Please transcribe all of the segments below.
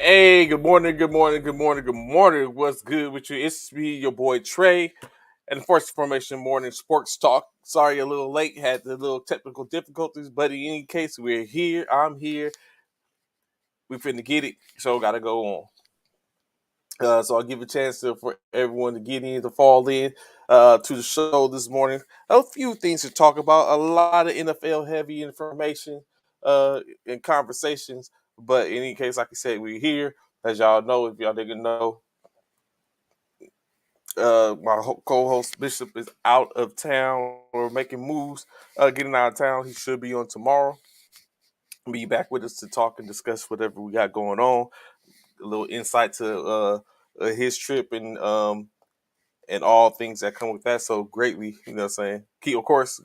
Hey, good morning, good morning, good morning, good morning. What's good with you? It's me, your boy Trey, and First Information Morning Sports Talk. Sorry, a little late, had the little technical difficulties, but in any case, we're here. I'm here. We finna get it, so gotta go on. So I'll give a chance for everyone to get in, to fall in to the show this morning. A few things to talk about, a lot of NFL heavy information and conversations. But in any case, like I said, we're here. As y'all know, if y'all didn't know, my co-host Bishop is out of town or making moves, getting out of town. He should be on tomorrow. Be back with us to talk and discuss whatever we got going on. A little insight to his trip and all things that come with that. So greatly, what I'm saying. Keep, of course,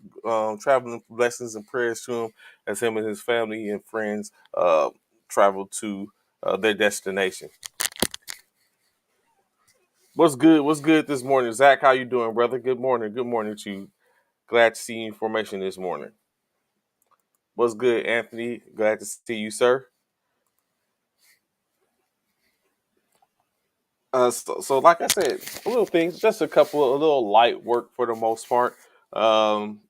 traveling blessings and prayers to him as him and his family and friends travel to their destination. What's good? What's good this morning, Zach? How you doing, brother? Good morning. Good morning to you. Glad to see you in formation this morning. What's good, Anthony? Glad to see you, sir. So like I said, little things, just a little light work for the most part. Um,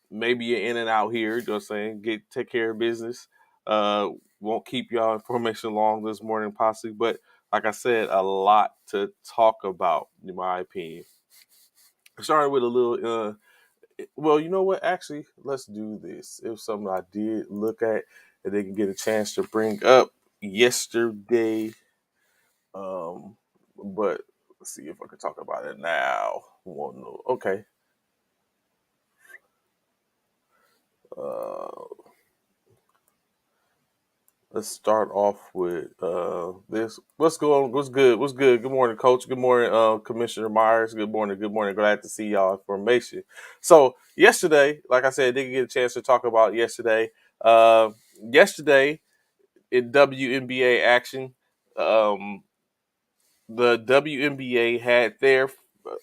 Maybe you're in and out here. You know what I'm saying? Take care of business. Uh, won't keep y'all information long this morning, possibly, but like I said, a lot to talk about, in my opinion. Starting with a little. Well, you know what? Actually, let's do this. It was something I did look at and they can get a chance to bring up yesterday. Um, but let's see if I can talk about it now. Well, no. Okay. Uh, let's start off with this. What's going? What's good? What's good? Good morning, Coach. Good morning, Commissioner Myers. Good morning. Good morning. Glad to see y'all in formation. So yesterday, like I said, didn't get a chance to talk about yesterday. Uh, Yesterday in WNBA action, um, the WNBA had their,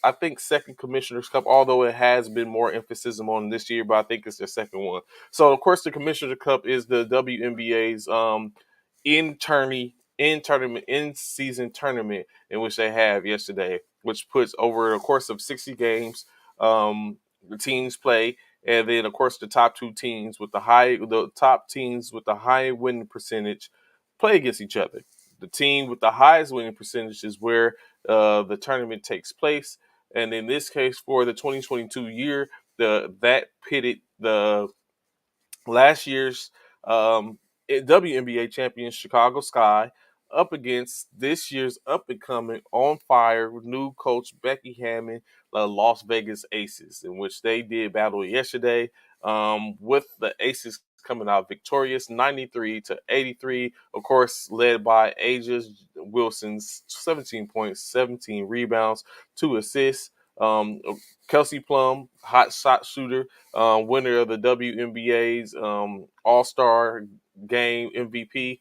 I think, second Commissioner's Cup, although it has been more emphasis on this year, but I think it's their second one. So, of course, the Commissioner's Cup is the WNBA's in season tournament in which they have yesterday, which puts over a course of 60 games. The teams play, and then of course the top teams with the high winning percentage play against each other. The team with the highest winning percentage is where the tournament takes place. And in this case, for the 2022 year, that pitted the last year's um, WNBA champion Chicago Sky up against this year's up and coming on fire new coach Becky Hammond, the Las Vegas Aces, in which they did battle yesterday, with the Aces coming out victorious 93 to 83, of course led by Asia Wilson's 17 points, 17 rebounds, 2 assists. um, Kelsey Plum, hot shot shooter, winner of the WNBA's All Star Game MVP.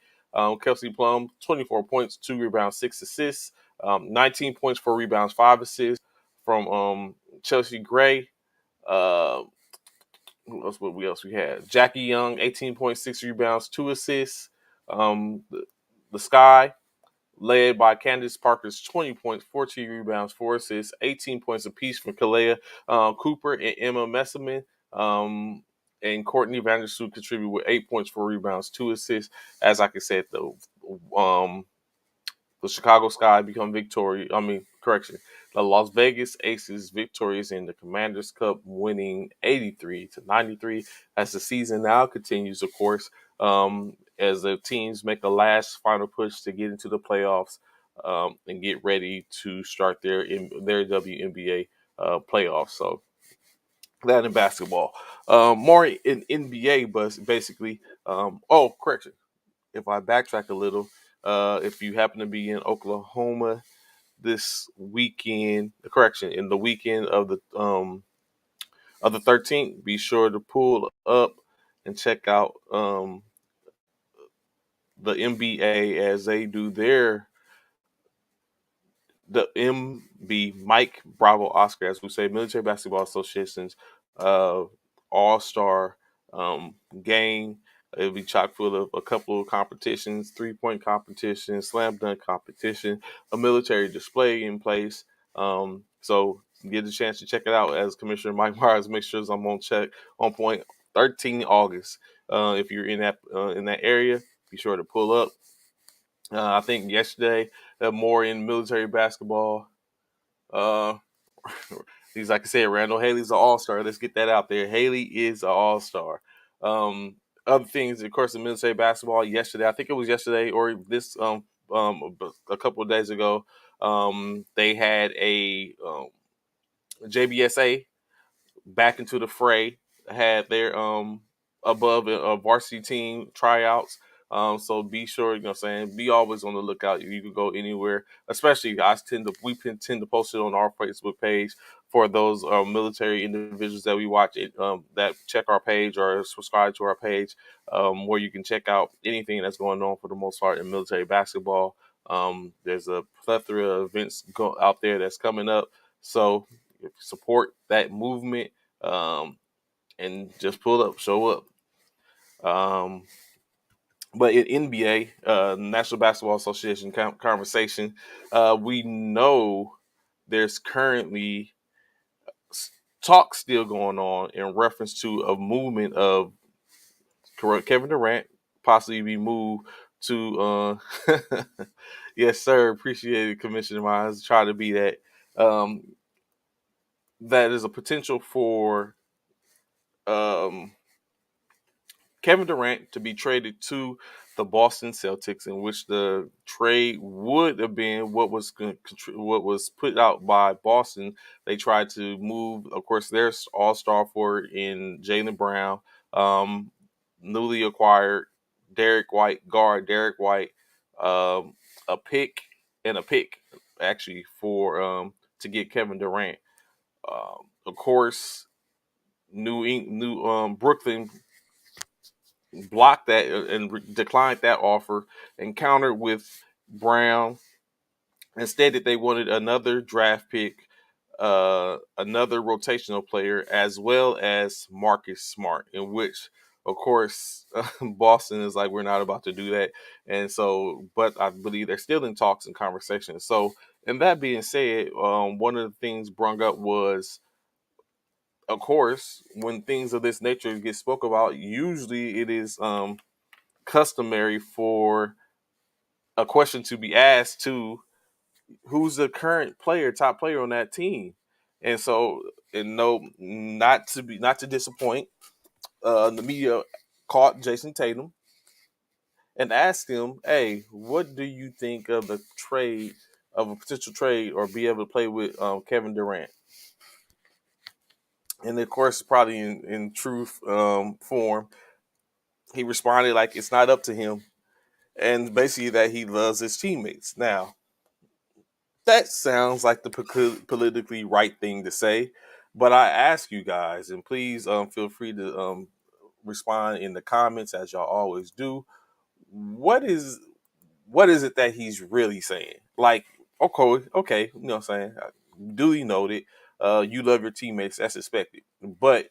Kelsey Plum, 24 points, 2 rebounds, 6 assists, 19 points, 4 rebounds, 5 assists from Chelsea Gray. Uh, what else we had? Jackie Young, 18 points, 6 rebounds, 2 assists. The Sky, led by Candace Parker's 20 points, 14 rebounds, 4 assists, 18 points apiece from Kalea Cooper and Emma Messaman. And Courtney Vandersloot contributed with 8 points, 4 rebounds, 2 assists. As I said, um, the Chicago Sky become victorious. I mean, correction. The Las Vegas Aces victorious in the Commanders Cup, winning 83 to 93 as the season now continues, of course, as the teams make a last final push to get into the playoffs, and get ready to start their WNBA playoffs. So that in basketball. More in NBA, but basically, correction. If I backtrack a little, if you happen to be in Oklahoma this weekend, correction, in the weekend of the 13th, be sure to pull up and check out the NBA as they do the MB Mike Bravo Oscar, as we say, Military Basketball Association's uh, All Star game. It'll be chock full of a couple of competitions, 3-point competition, slam dunk competition, a military display in place. So get a chance to check it out as Commissioner Mike Myers makes sure I'm on point. 13 August. If you're in that area, be sure to pull up. I think yesterday, more in military basketball. Uh, He's like I said, Randall Haley's an all-star. Let's get that out there. Haley is an all-star. Um, Other things, of course, in military basketball. Yesterday, I think it was yesterday or this a couple of days ago. They had a JBSA back into the fray, had their above a varsity team tryouts. So be sure, saying, be always on the lookout. You can go anywhere, especially we tend to post it on our Facebook page for those military individuals that we watch it, that check our page or subscribe to our page, where you can check out anything that's going on for the most part in military basketball. There's a plethora of events out there that's coming up. So support that movement, and just pull up, show up. Um, but in NBA, National Basketball Association conversation, we know there's currently talk still going on in reference to a movement of Kevin Durant possibly be moved to. Yes, sir. Appreciate it, Commissioner Miles. Try to be that. That is a potential for um, Kevin Durant to be traded to the Boston Celtics, in which the trade would have been what was put out by Boston. They tried to move, of course, their all-star forward in Jaylen Brown, um, newly acquired Derek White, a pick and a pick actually for to get Kevin Durant. Of course, Brooklyn blocked that and declined that offer and countered with Brown and stated they wanted another draft pick, another rotational player, as well as Marcus Smart, in which, of course, Boston is like, we're not about to do that. And so, but I believe they're still in talks and conversations. So, and that being said, one of the things brung up was, of course, when things of this nature get spoke about, usually it is customary for a question to be asked to who's the current top player on that team. And so, and no, not to disappoint, the media caught Jason Tatum and asked him, "Hey, what do you think of the trade, of a potential trade, or be able to play with Kevin Durant?" And of course, probably in truth form, he responded like it's not up to him, and basically that he loves his teammates. Now, that sounds like the politically right thing to say, but I ask you guys, and please feel free to respond in the comments as y'all always do. What is it that he's really saying? Like, okay, you know what I'm saying? Duly noted. You love your teammates, that's expected. But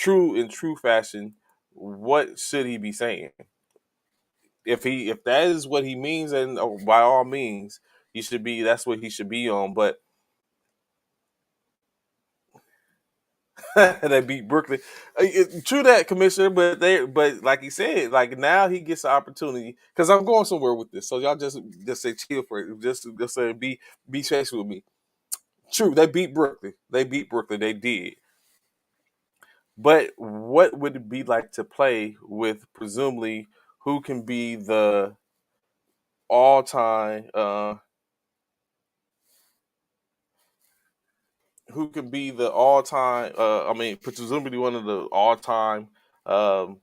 in true fashion, what should he be saying? If that is what he means, then by all means, that's what he should be on. But they beat Brooklyn. True that, Commissioner, but like he said, like now he gets the opportunity, because I'm going somewhere with this. So y'all just say chill for it. Just say be patient with me. True, they beat Brooklyn. They beat Brooklyn. They did. But what would it be like to play with presumably who can be the all time I mean, presumably one of the all time um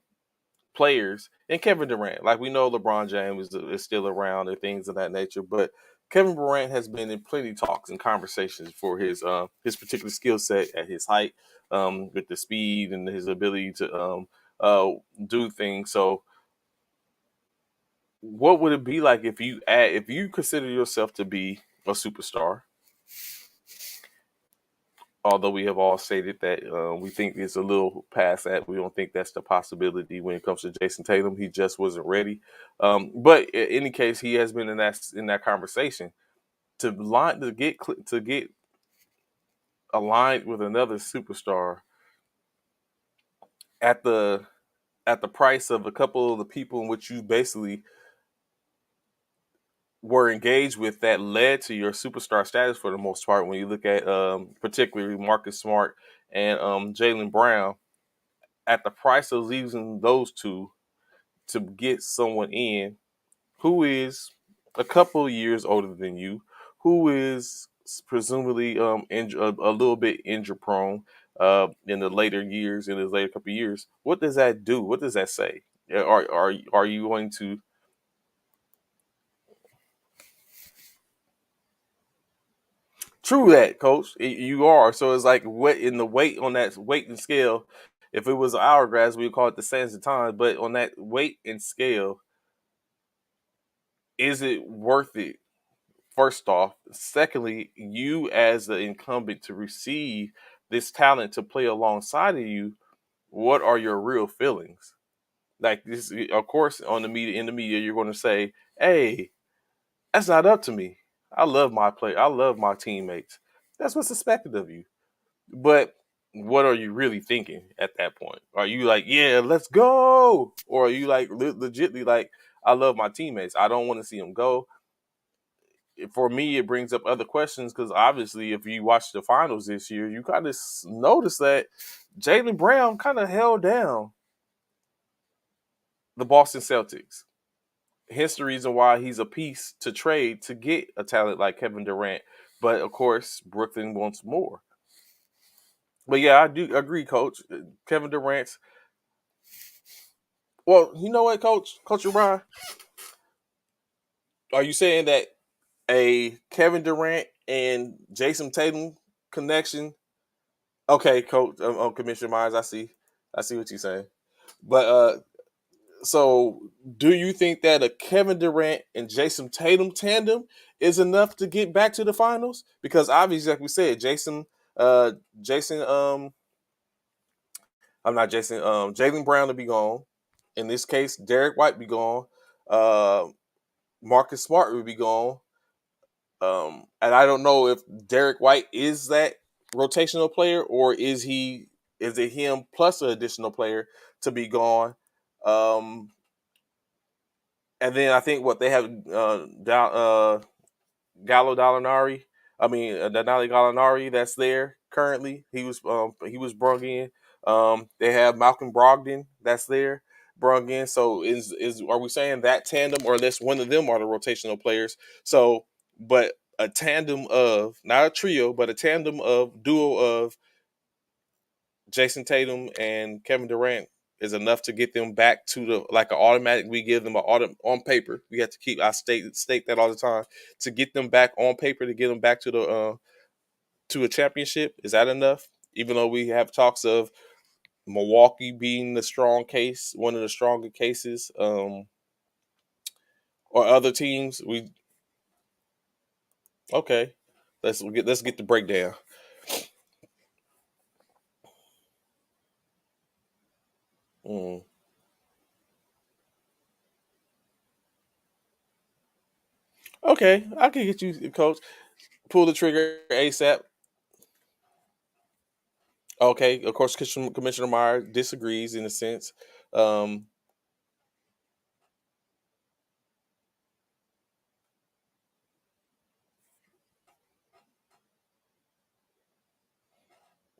players, and Kevin Durant. Like, we know LeBron James is still around and things of that nature, but Kevin Durant has been in plenty talks and conversations for his particular skill set at his height, with the speed and his ability to uh, do things. So, what would it be like if you consider yourself to be a superstar, Although we have all stated that we think it's a little past that. We don't think that's the possibility when it comes to Jason Tatum. He just wasn't ready. But in any case, he has been in that conversation to get aligned with another superstar at the price of a couple of the people in which you basically were engaged with that led to your superstar status for the most part. When you look at particularly Marcus Smart and Jalen Brown, at the price of losing those two to get someone in who is a couple of years older than you, who is presumably a little bit injury prone in the later years, in his later couple of years. What does that do? What does that say? Are you going to true that, coach? You are. So it's like what in the weight on that weight and scale. If it was an hourglass, we would call it the sands of time. But on that weight and scale, is it worth it? First off, secondly, you as the incumbent to receive this talent to play alongside of you, what are your real feelings? Like this, of course, on the media in the media, you're going to say, "Hey, that's not up to me. I love my play. I love my teammates. That's what's expected of you." But what are you really thinking at that point? Are you like, "Yeah, let's go," or are you like legitly like, "I love my teammates. I don't want to see them go." For me, it brings up other questions because obviously, if you watch the finals this year, you kind of notice that Jalen Brown kind of held down the Boston Celtics. Hence the reason why he's a piece to trade to get a talent like Kevin Durant. But of course, Brooklyn wants more. But yeah, I do agree, Coach. Kevin Durant's. Well, you know what, Coach Ryan? Are you saying that a Kevin Durant and Jason Tatum connection? Okay, Coach, Commissioner Myers, I see what you're saying. But so do you think that a Kevin Durant and Jason Tatum tandem is enough to get back to the finals? Because obviously, like we said, uh, Jason, I'm not Jason, Jalen Brown to be gone. In this case, Derek White be gone. Uh, Marcus Smart would be gone. And I don't know if Derek White is that rotational player or is it him plus an additional player to be gone. Um, and then I think what they have Gallo Gallinari. I mean, Denali Gallinari that's there currently. He was brought in. They have Malcolm Brogdon that's there brought in. So is are we saying that tandem or unless one of them are the rotational players? So, but a tandem of not a trio, but a tandem of duo of Jason Tatum and Kevin Durant is enough to get them back to the like an automatic. We give them an auto on paper. We have to keep I state that all the time to get them back on paper to get them back to a championship. Is that enough? Even though we have talks of Milwaukee being the strong case, one of the stronger cases, or other teams, we okay. Let's get the breakdown. Mm. Okay, I can get you, coach. Pull the trigger ASAP. Okay, of course, Commissioner Meyer disagrees in a sense. Um,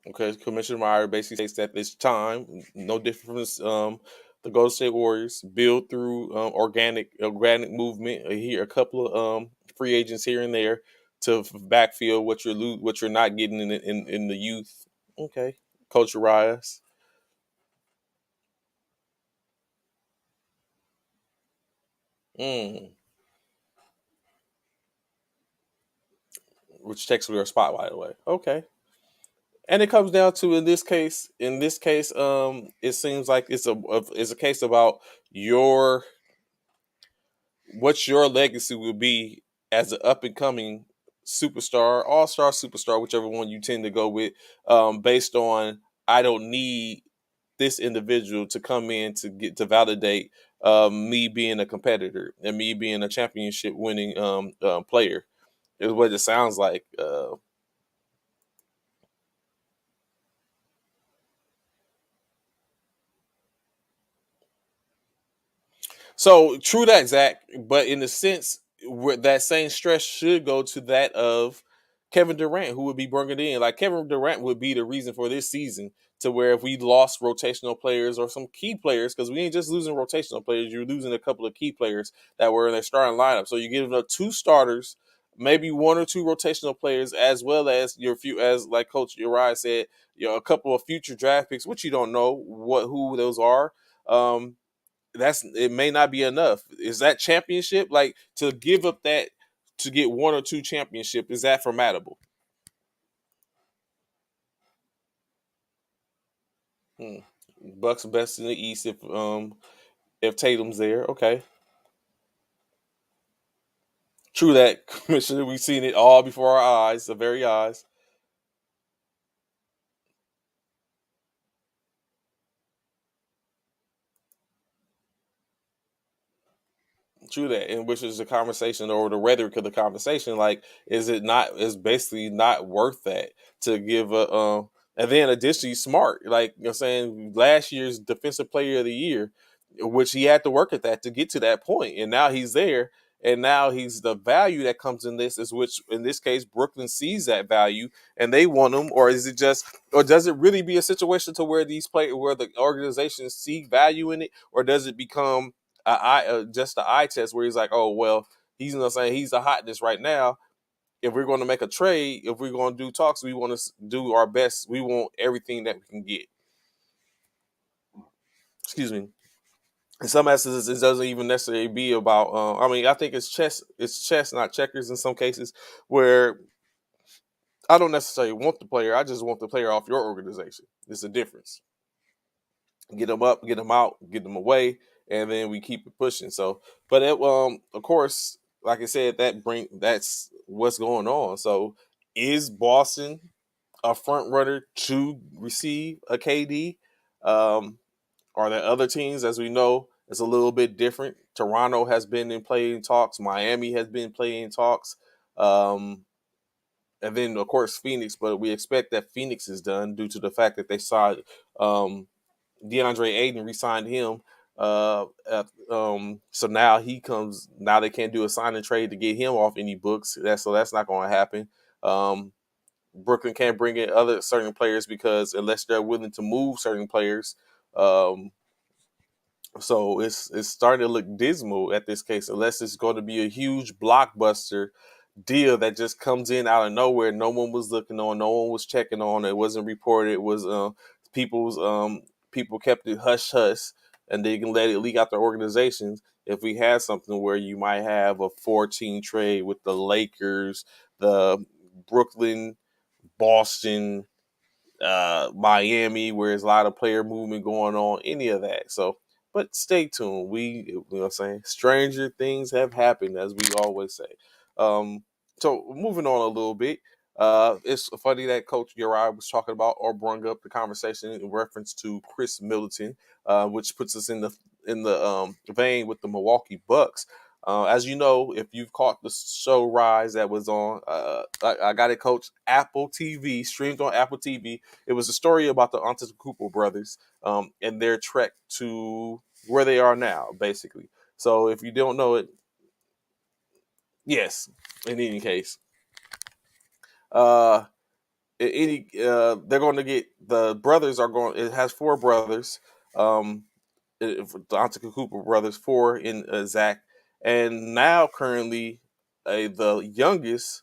okay, Commissioner Meyer basically states that it's time, no difference. The Golden State Warriors build through organic movement. Here, a couple of free agents here and there to backfill what you're not getting in the youth. Okay, Coach Arias, mm, which takes your spot by the way. Okay. And it comes down to it seems like it's a case about your what your legacy will be as an up and coming superstar, all star, superstar, whichever one you tend to go with, based on I don't need this individual to come in to get to validate me being a competitor and me being a championship winning player. Is what it sounds like. So true that, Zach. But in a sense, where that same stress should go to that of Kevin Durant, who would be bringing it in. Like Kevin Durant would be the reason for this season, to where if we lost rotational players or some key players, because we ain't just losing rotational players, you're losing a couple of key players that were in their starting lineup. So you're giving up two starters, maybe one or two rotational players, as well as your few, as like Coach Uriah said, a couple of future draft picks, which you don't know who those are. Um, that's it may not be enough. Is that championship like to give up that to get one or two championship? Is that formidable? Hmm. Bucks best in the East if Tatum's there. Okay, true that, Commissioner. We've seen it all before our eyes, the very eyes. True that, and which is the conversation or the rhetoric of the conversation. Like, is it not? Is basically not worth that to give a. And then additionally, smart. Like you know, what I'm saying last year's defensive player of the year, which he had to work at that to get to that point, and now he's there, and now he's the value that comes in this is which in this case Brooklyn sees that value and they want him, or is it just, or does it really be a situation to where these players, where the organizations see value in it, or does it become just the eye test where he's like, oh well, he's not saying he's the hotness right now. If we're going to make a trade, if we're going to do talks, we want to do our best. We want everything that we can get. Excuse me. In some instances, it doesn't even necessarily be about. I mean, I think it's chess. It's chess, not checkers. In some cases, where I don't necessarily want the player. I just want the player off your organization. It's a difference. Get them up, get them out, get them away, and then we keep it pushing. So, but of course, like I said, that's what's going on. So, is Boston a front runner to receive a KD? Um, are there other teams, as we know, it's a little bit different? Toronto has been in playing talks. Miami has been playing talks. Um, and then, of course, Phoenix. But we expect that Phoenix is done due to the fact that they saw DeAndre Ayton re-signed him. So now he comes. Now they can't do a sign and trade to get him off any books. That's not going to happen. Um, Brooklyn can't bring in other certain players because unless they're willing to move certain players, um, so it's starting to look dismal at this case. Unless it's going to be a huge blockbuster deal that just comes in out of nowhere. No one was looking on. No one was checking on. It wasn't reported. It was people's people kept it hush hush, and they can let it leak out their organizations. If we had something where you might have a 14 trade with the Lakers, the Brooklyn, Boston, Miami, where there's a lot of player movement going on, any of that. So, but stay tuned. You know what I'm saying? Stranger things have happened, as we always say. Um, so moving on a little bit, it's funny that Coach Uriah was talking about or brought up the conversation in reference to Chris Middleton, which puts us in the vein with the Milwaukee Bucks. As you know, if you've caught the show Rise that was on, I got it, Coach, Apple TV, streamed on Apple TV. It was a story about the Antetokounmpo brothers and their trek to where they are now, basically. So if you don't know it, yes. In any case, uh, they're going to get the brothers are going. It has four brothers. Um, the Antetokounmpo brothers, four in Zach, and now currently the youngest,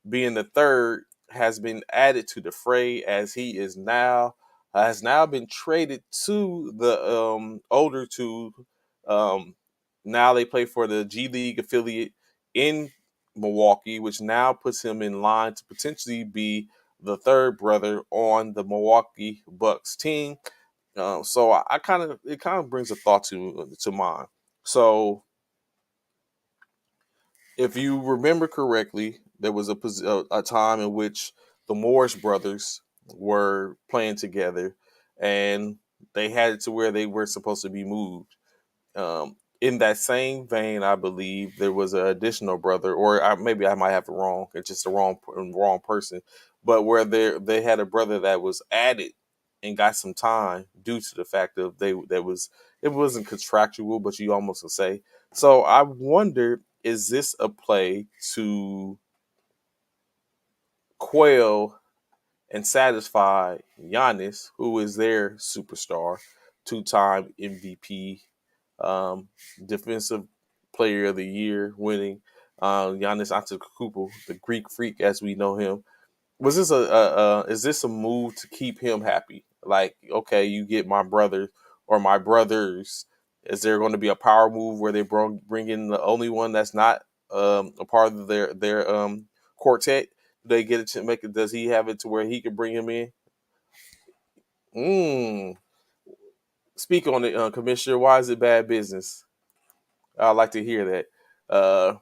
being the third, has been added to the fray as he is now has now been traded to the older two. Um, Now they play for the G League affiliate in Milwaukee, which now puts him in line to potentially be the third brother on the Milwaukee Bucks team. So I kind of it kind of brings a thought to mind. So if you remember correctly, there was a time in which the Morris brothers were playing together, and they had it to where they were supposed to be moved. In that same vein, I believe there was an additional brother, or maybe I might have it wrong. It's just the wrong person. But where they had a brother that was added and got some time due to the fact of they that was it wasn't contractual, but you almost would say. So I wonder, is this a play to quell and satisfy Giannis, who is their superstar, two-time MVP, um, defensive player of the year winning, Giannis Antetokounmpo, the Greek freak as we know him. Was this is this a move to keep him happy? Like, okay, you get my brother or my brothers. Is there going to be a power move where they bring in the only one that's not a part of their quartet? Do they get it to make it? Does he have it to where he can bring him in? Mm. Speak on it, Commissioner. Why is it bad business? I'd like to hear that. Uh,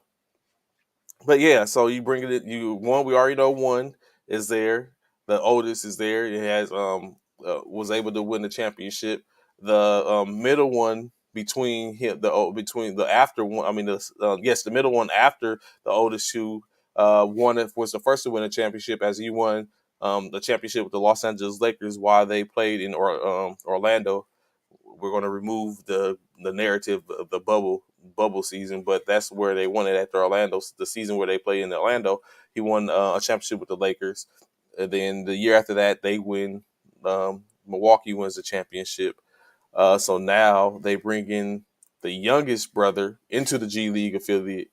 but yeah, so you bring it. You one. We already know one is there. The oldest is there. It has was able to win the championship. The middle one between him, between the after one. I mean, the middle one after the oldest two. One was the first to win a championship as he won the championship with the Los Angeles Lakers while they played in Orlando. We're going to remove the narrative of the bubble season, but that's where they won it after Orlando. The season where they played in Orlando, he won a championship with the Lakers. And then the year after that, they win. Milwaukee wins the championship. So now they bring in the youngest brother into the G League affiliate.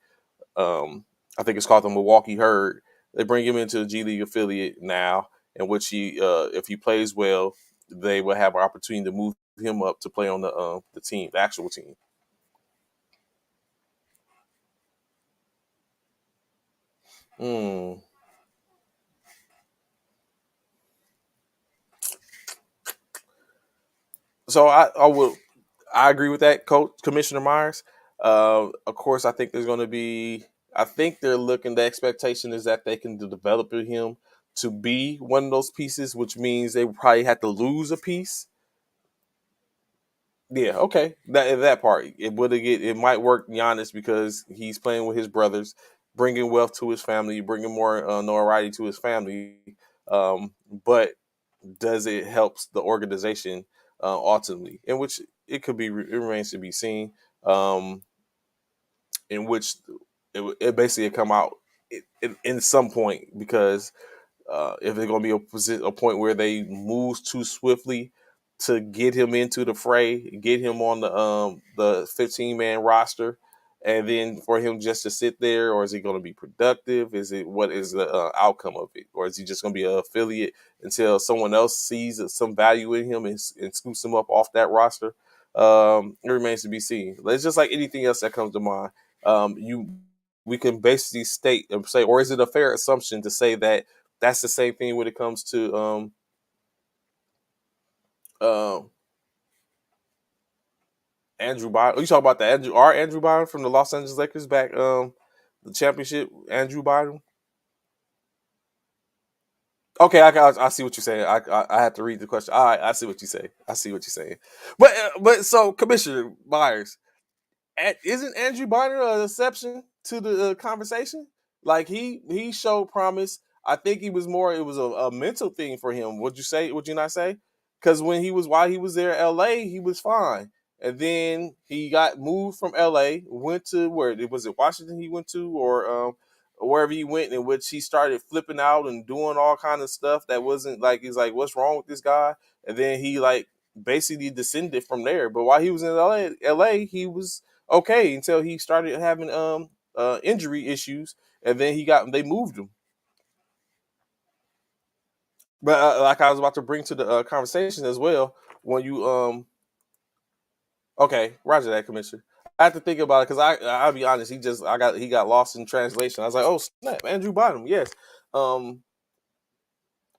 I think it's called the Milwaukee Herd. They bring him into the G League affiliate now, in which if he plays well, they will have an opportunity to move him up to play on the team, the actual team. Mm. So I agree with that, Coach Commissioner Myers. Of course, I think there's going to be. I think they're looking. The expectation is that they can develop him to be one of those pieces, which means they probably have to lose a piece. Yeah, okay. That part it would get it might work Giannis because he's playing with his brothers, bringing wealth to his family, bringing more notoriety to his family. But does it helps the organization ultimately? In which it could be it remains to be seen. Um, in which it basically come out in some point because if it's going to be a point where they move too swiftly to get him into the fray, get him on the 15-man roster, and then for him just to sit there, or is he going to be productive? Is it what is the outcome of it, or is he just going to be an affiliate until someone else sees some value in him and scoops him up off that roster? It remains to be seen. It's just like anything else that comes to mind. You we can basically state and say, or is it a fair assumption to say that that's the same thing when it comes to um Andrew Bynum. You talk about the Andrew Bynum from the Los Angeles Lakers back the championship Andrew Bynum. Okay, I see what you're saying. I have to read the question. All right, I see what you say. I see what you're saying. But so Commissioner Myers, isn't Andrew Bynum an exception to the conversation? Like he showed promise. I think he was more. It was a mental thing for him. Would you say? Would you not say? Because while he was there, in L.A., he was fine, and then he got moved from L.A. Went to where was it Washington? He went to or wherever he went, in which he started flipping out and doing all kind of stuff that wasn't like he's like, what's wrong with this guy? And then he like basically descended from there. But while he was in L.A., he was okay until he started having injury issues, and then they moved him. But like I was about to bring to the conversation as well, when you okay, Roger that, Commissioner. I have to think about it because I'll be honest, he got lost in translation. I was like, oh snap, Andrew Bynum, yes. Um,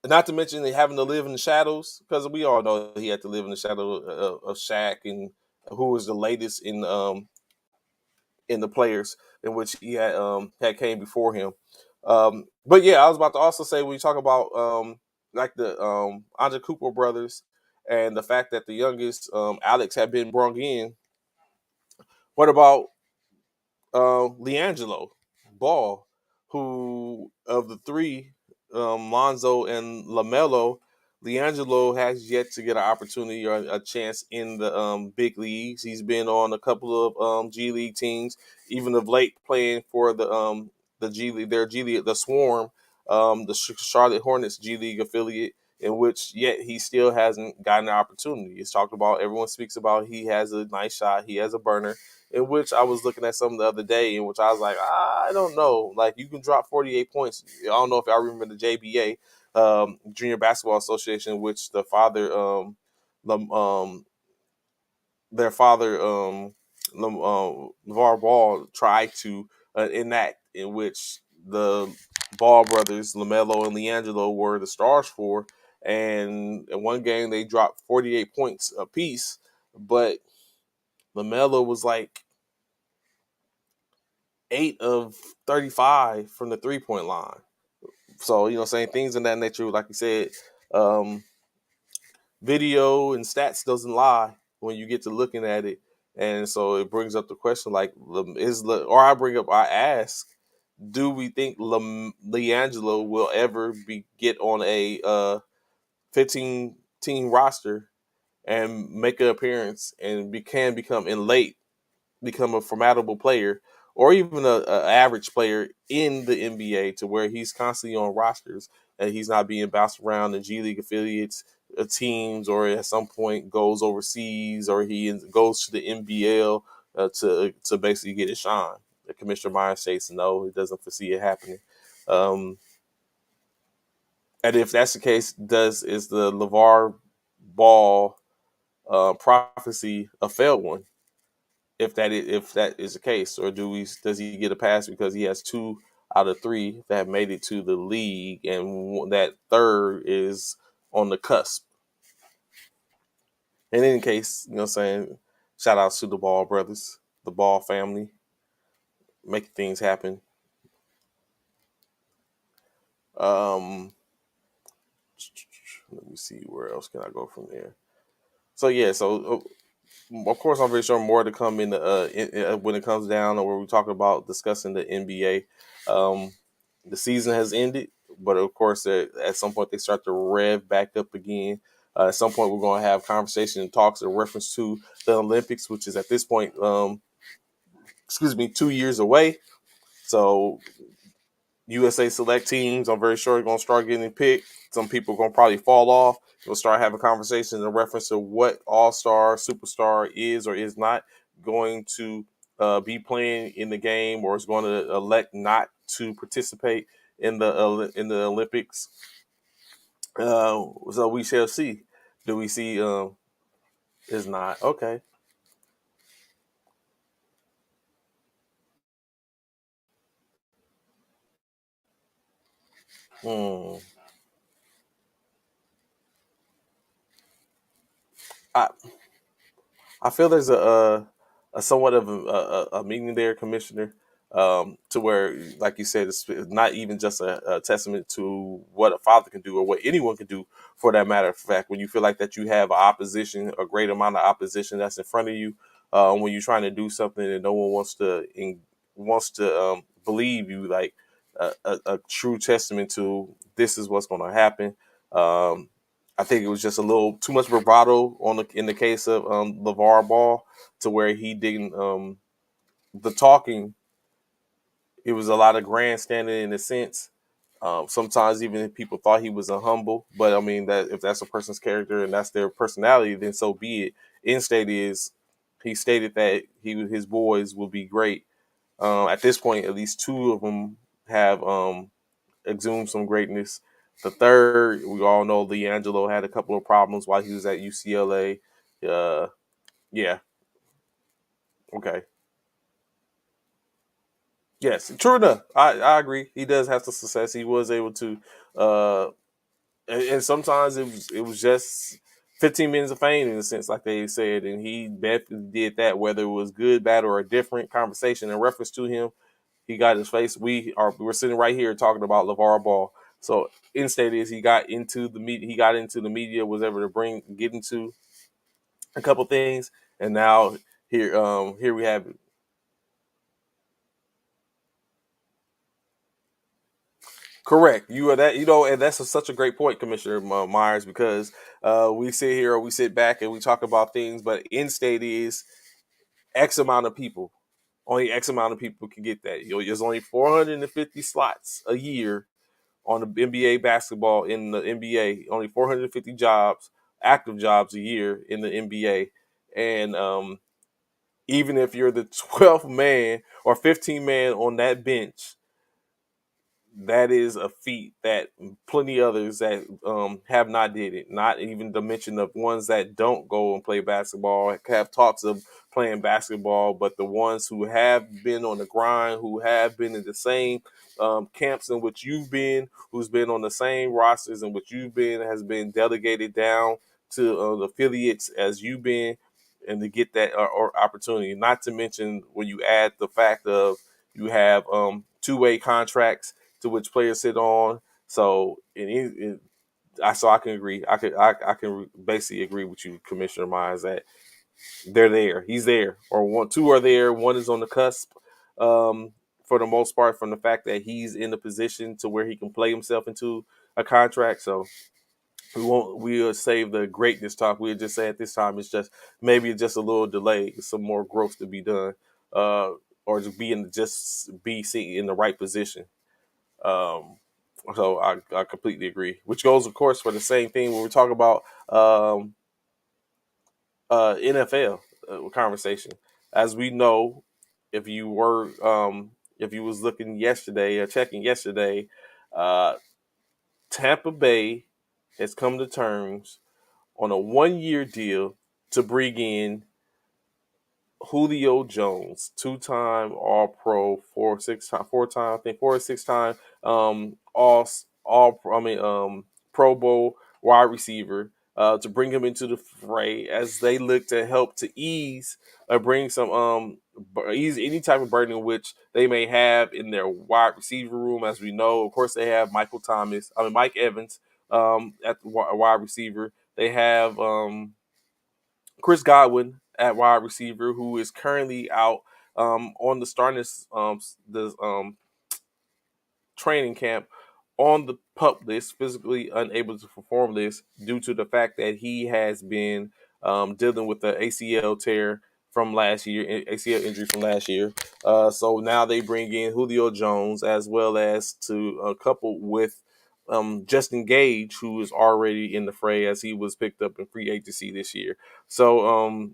Not to mention having to live in the shadows because we all know he had to live in the shadow of Shaq and who was the latest in the players in which he had came before him. But yeah, I was about to also say when you talk about like the Andre Cooper brothers and the fact that the youngest Alex had been brought in. What about Leangelo Ball, who of the three, Lonzo and Lamelo, Leangelo has yet to get an opportunity or a chance in the big leagues. He's been on a couple of G League teams, even of late playing for the G League, their G League, the Swarm, the Charlotte Hornets G League affiliate. In which yet he still hasn't gotten an opportunity. It's talked about. Everyone speaks about he has a nice shot. He has a burner, in which I was looking at some the other day, in which I was like, I don't know. Like, you can drop 48 points. I don't know if I remember the JBA, Junior Basketball Association, which the father, the, their father, LeVar Ball, tried to enact, in which the Ball brothers, LaMelo and Leangelo, were the stars for. And in one game, they dropped 48 points apiece, but LaMelo was like 8 of 35 from the 3-point line. So, saying things in that nature, like you said, um, video and stats doesn't lie when you get to looking at it. And so it brings up the question, like, I ask, do we think Leangelo will ever get on a 15 team roster and make an appearance and can become in late become a formidable player or even a average player in the NBA, to where he's constantly on rosters and he's not being bounced around in G League affiliates, teams, or at some point goes overseas, or he goes to the NBL to basically get his shine. The Commissioner Meyer states no, he doesn't foresee it happening. Um, and if that's the case, is the LeVar Ball prophecy a failed one? If that is the case, or does he get a pass because he has 2 out of 3 that have made it to the league, and that third is on the cusp? In any case, what I'm saying, shout outs to the Ball brothers, the Ball family, making things happen. Um, Let me see, where else can I go from there. So yeah, of course, I'm very sure more to come when it comes down, or where we talk about discussing the NBA. The season has ended, but of course, at some point they start to rev back up again. At some point, we're going to have conversation and talks in reference to the Olympics, which is at this point, 2 years away. So USA select teams, I'm very sure, are going to start getting picked. Some people are going to probably fall off. We'll start having conversations in reference to what all-star, superstar is or is not going to be playing in the game, or is going to elect not to participate in the Olympics. So we shall see. Do we see? Is not okay. Hmm. I, I feel there's a somewhat of a meaning there, Commissioner, to where, like you said, it's not even just a testament to what a father can do or what anyone can do, for that matter of fact. When you feel like that you have opposition, a great amount of opposition that's in front of you, when you're trying to do something and no one wants to believe you, like a true testament to this is what's going to happen. Um, I think it was just a little too much bravado in the case of LeVar Ball, to where he didn't the talking. It was a lot of grandstanding in a sense. Sometimes even if people thought he was a humble, but I mean, that if that's a person's character and that's their personality, then so be it. End state is, he stated that his boys will be great. At this point, at least 2 of them have exhumed some greatness. The third, we all know, Leangelo had a couple of problems while he was at UCLA. Yeah, okay. Yes, true enough. I agree. He does have some success. He was able to, uh, and sometimes it was just 15 minutes of fame, in a sense, like they said, and he definitely did that. Whether it was good, bad, or a different conversation in reference to him, He got his face. We're sitting right here talking about LeVar Ball. So in state is he got into the media. He got into the media, was able to get into a couple things, and now here we have it. Correct. You are that. And that's such a great point, Commissioner Myers, because we sit here, or we sit back, and we talk about things, but in state is X amount of people. Only X amount of people can get that. There's only 450 slots a year on the NBA basketball in the NBA. Only 450 jobs, active jobs a year in the NBA, and even if you're the 12th man or 15th man on that bench, that is a feat that plenty others that have not did it. Not even to mention the ones that don't go and play basketball, have talks of playing basketball, but the ones who have been on the grind, who have been in the same camps in which you've been, who's been on the same rosters in which you've been, has been delegated down to the affiliates as you've been, and to get that or opportunity. Not to mention when you add the fact of you have two-way contracts to which players sit on. So I can agree. I can basically agree with you, Commissioner Myers, that they're there. He's there, or two are there. One is on the cusp. For the most part, from the fact that he's in a position to where he can play himself into a contract. So we'll save the greatness talk. We'll just say at this time it's just maybe just a little delay, some more growth to be done, or to be seen in the right position. Um, so I completely agree. Which goes, of course, for the same thing when we're talking about NFL conversation. As we know, if you were if you was looking yesterday or checking yesterday, uh, Tampa Bay has come to terms on a 1 year deal to bring in Julio Jones, two-time All Pro, four-time, I think 4 or 6 time Pro Bowl wide receiver, to bring him into the fray as they look to help to ease or bring some ease any type of burden which they may have in their wide receiver room. As we know, of course, they have Mike Evans at the wide receiver. They have Chris Godwin at wide receiver, who is currently out on the starting the training camp on the pup list, physically unable to perform list due to the fact that he has been dealing with the ACL tear from last year, ACL injury from last year. So now they bring in Julio Jones as well as to couple with Justin Gage, who is already in the fray as he was picked up in free agency this year. So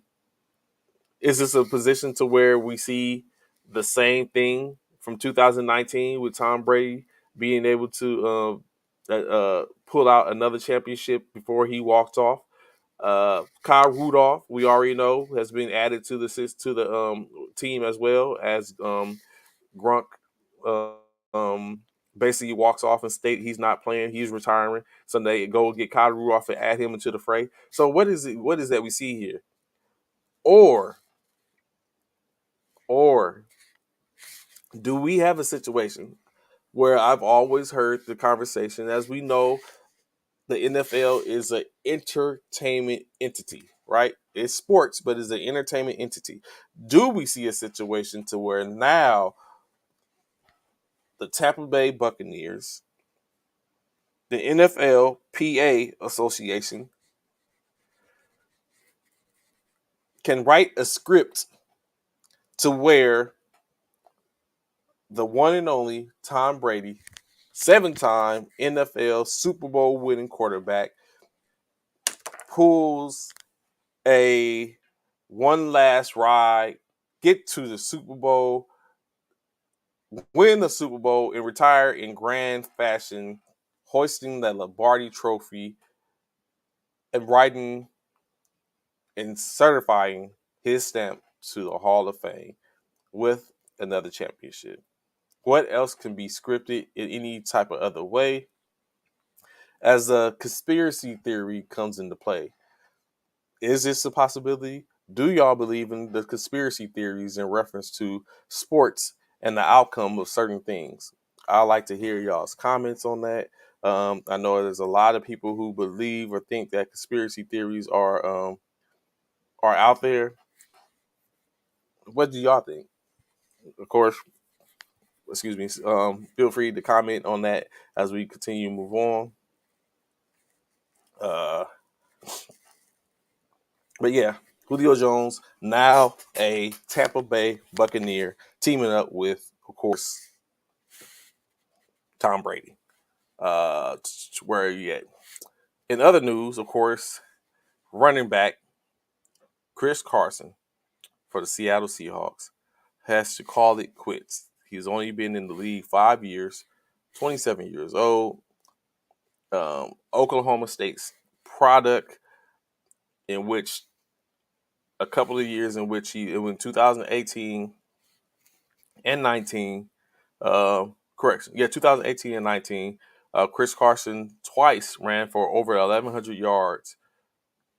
is this a position to where we see the same thing from 2019 with Tom Brady being able to pull out another championship before he walked off? Kyle Rudolph, we already know, has been added to the team as well as Grunk. Uh, um, basically walks off and state he's not playing, he's retiring. So they go get Kyle Rudolph and add him into the fray. So what is it? What is that we see here? Or or do we have a situation where I've always heard the conversation, as we know, the NFL is an entertainment entity, right? It's sports, but it's an entertainment entity. Do we see a situation to where now the Tampa Bay Buccaneers, the NFLPA Association, can write a script to where the one and only Tom Brady, 7-time NFL Super Bowl winning quarterback, pulls a one last ride, get to the Super Bowl, win the Super Bowl, and retire in grand fashion, hoisting the Lombardi Trophy and writing and certifying his stamp to the Hall of Fame with another championship. What else can be scripted in any type of other way? As a conspiracy theory comes into play, is this a possibility? Do y'all believe in the conspiracy theories in reference to sports and the outcome of certain things. I like to hear y'all's comments on that. I know there's a lot of people who believe or think that conspiracy theories are out there. What do y'all think? Of course, excuse me. Feel free to comment on that as we continue to move on. Uh, but yeah, Julio Jones now a Tampa Bay Buccaneer teaming up with, of course, Tom Brady. Where are you at? In other news, of course, running back Chris Carson for the Seattle Seahawks has to call it quits. He's only been in the league 5 years, 27 years old. Oklahoma State's product, in which a couple of years in which in 2018 and 19, correction, yeah, 2018 and 19, Chris Carson twice ran for over 1,100 yards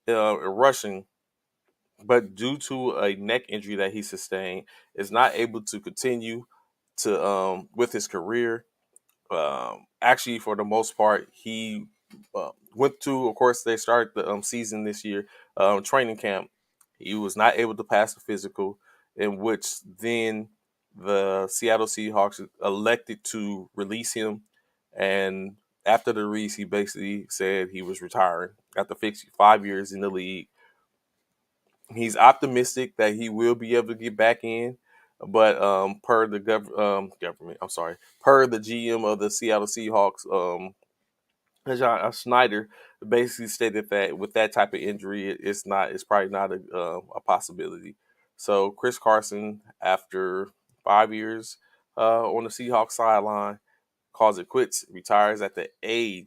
rushing, but due to a neck injury that he sustained, is not able to continue to with his career. Actually, for the most part, he went to, of course, they started the season this year, training camp. He was not able to pass the physical, in which then the Seattle Seahawks elected to release him. And after the release, he basically said he was retiring after 5 years in the league. He's optimistic that he will be able to get back in, but per the government, I'm sorry, per the GM of the Seattle Seahawks, John Schneider, basically stated that with that type of injury, it's probably not a possibility. So Chris Carson, after 5 years on the Seahawks sideline, calls it quits, retires at the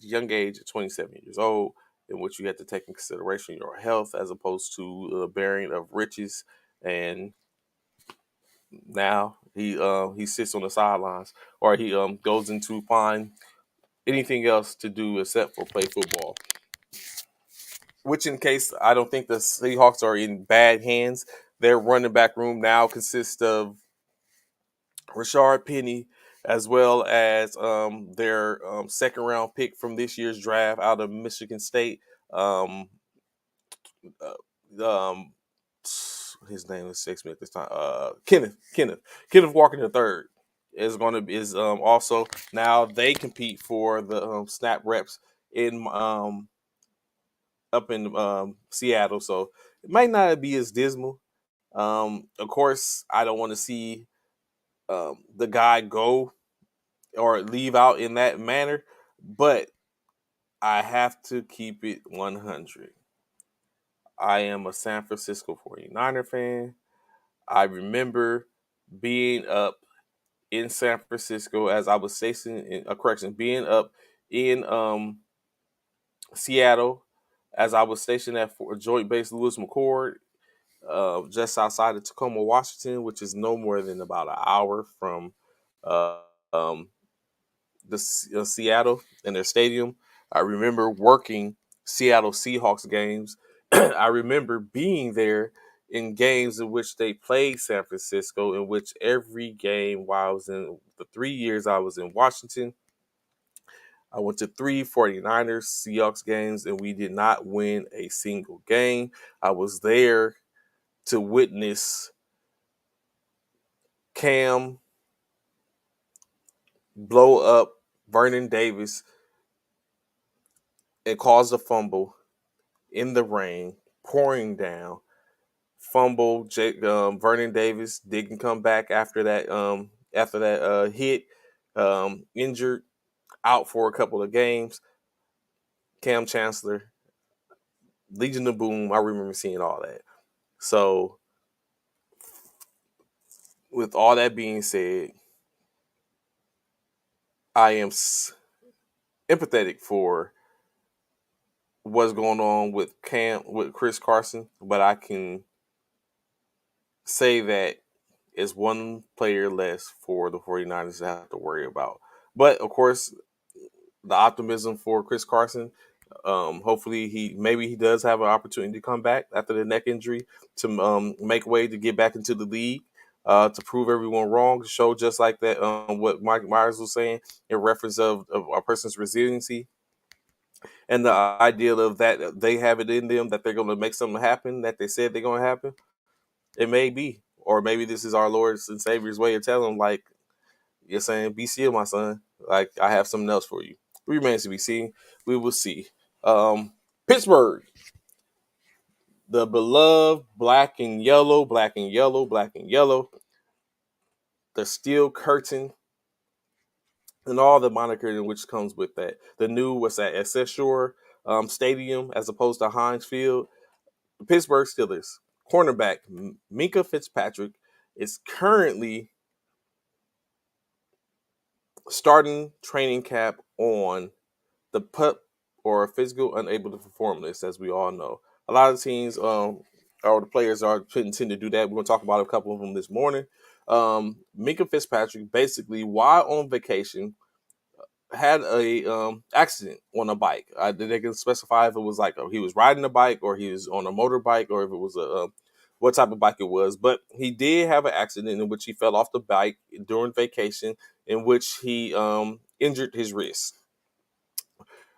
young age of 27 years old, in which you have to take in consideration your health as opposed to the bearing of riches. And now he sits on the sidelines, or he goes into find anything else to do except for play football. Which, in case, I don't think the Seahawks are in bad hands. Their running back room now consists of Rashard Penny, as well as their second round pick from this year's draft out of Michigan State. Um, um, his name escapes me at this time. Kenneth Walker the third is also now they compete for the snap reps in up in Seattle, so it might not be as dismal. Of course, I don't want to see the guy go or leave out in that manner, but I have to keep it 100. I am a San Francisco 49er fan. I remember being up in San Francisco as I was stationed in being up in Seattle as I was stationed at Joint Base Lewis McChord, just outside of Tacoma, Washington, which is no more than about an hour from uh, um, Seattle and their stadium. I remember working Seattle Seahawks games. I remember being there in games in which they played San Francisco, in which every game while I was in the 3 years I was in Washington, I went to 3 49ers Seahawks games, and we did not win a single game. I was there to witness Cam blow up Vernon Davis and cause a fumble in the rain, pouring down. Fumble. Vernon Davis didn't come back after that. After that hit, injured, out for a couple of games. Cam Chancellor, Legion of Boom. I remember seeing all that. So, with all that being said, I am empathetic for what's going on with Chris Carson, but I can say that it's one player less for the 49ers to have to worry about. But of course, the optimism for Chris Carson, hopefully he does have an opportunity to come back after the neck injury to make way to get back into the league. to prove everyone wrong, to show just like that what Mike Myers was saying in reference of a person's resiliency and the idea of that they have it in them that they're going to make something happen that they said they're going to happen. It may be, or maybe this is our Lord and Savior's way of telling them, like you're saying, "Be still, my son. Like I have something else for you." Remains to be seen. We will see. Pittsburgh, the beloved black and yellow, black and yellow, black and yellow, the steel curtain, and all the moniker in which comes with that. The new what's that Accenture Stadium as opposed to Heinz Field. The Pittsburgh Steelers cornerback Minka Fitzpatrick is currently starting training camp on the PUP or physical unable to perform list, as we all know. A lot of teams or the players are tend to do that. We're going to talk about a couple of them this morning. Minka Fitzpatrick basically, while on vacation, had a accident on a bike. They can specify if it was like he was riding a bike or he was on a motorbike or if it was a what type of bike it was. But he did have an accident in which he fell off the bike during vacation, in which he injured his wrist.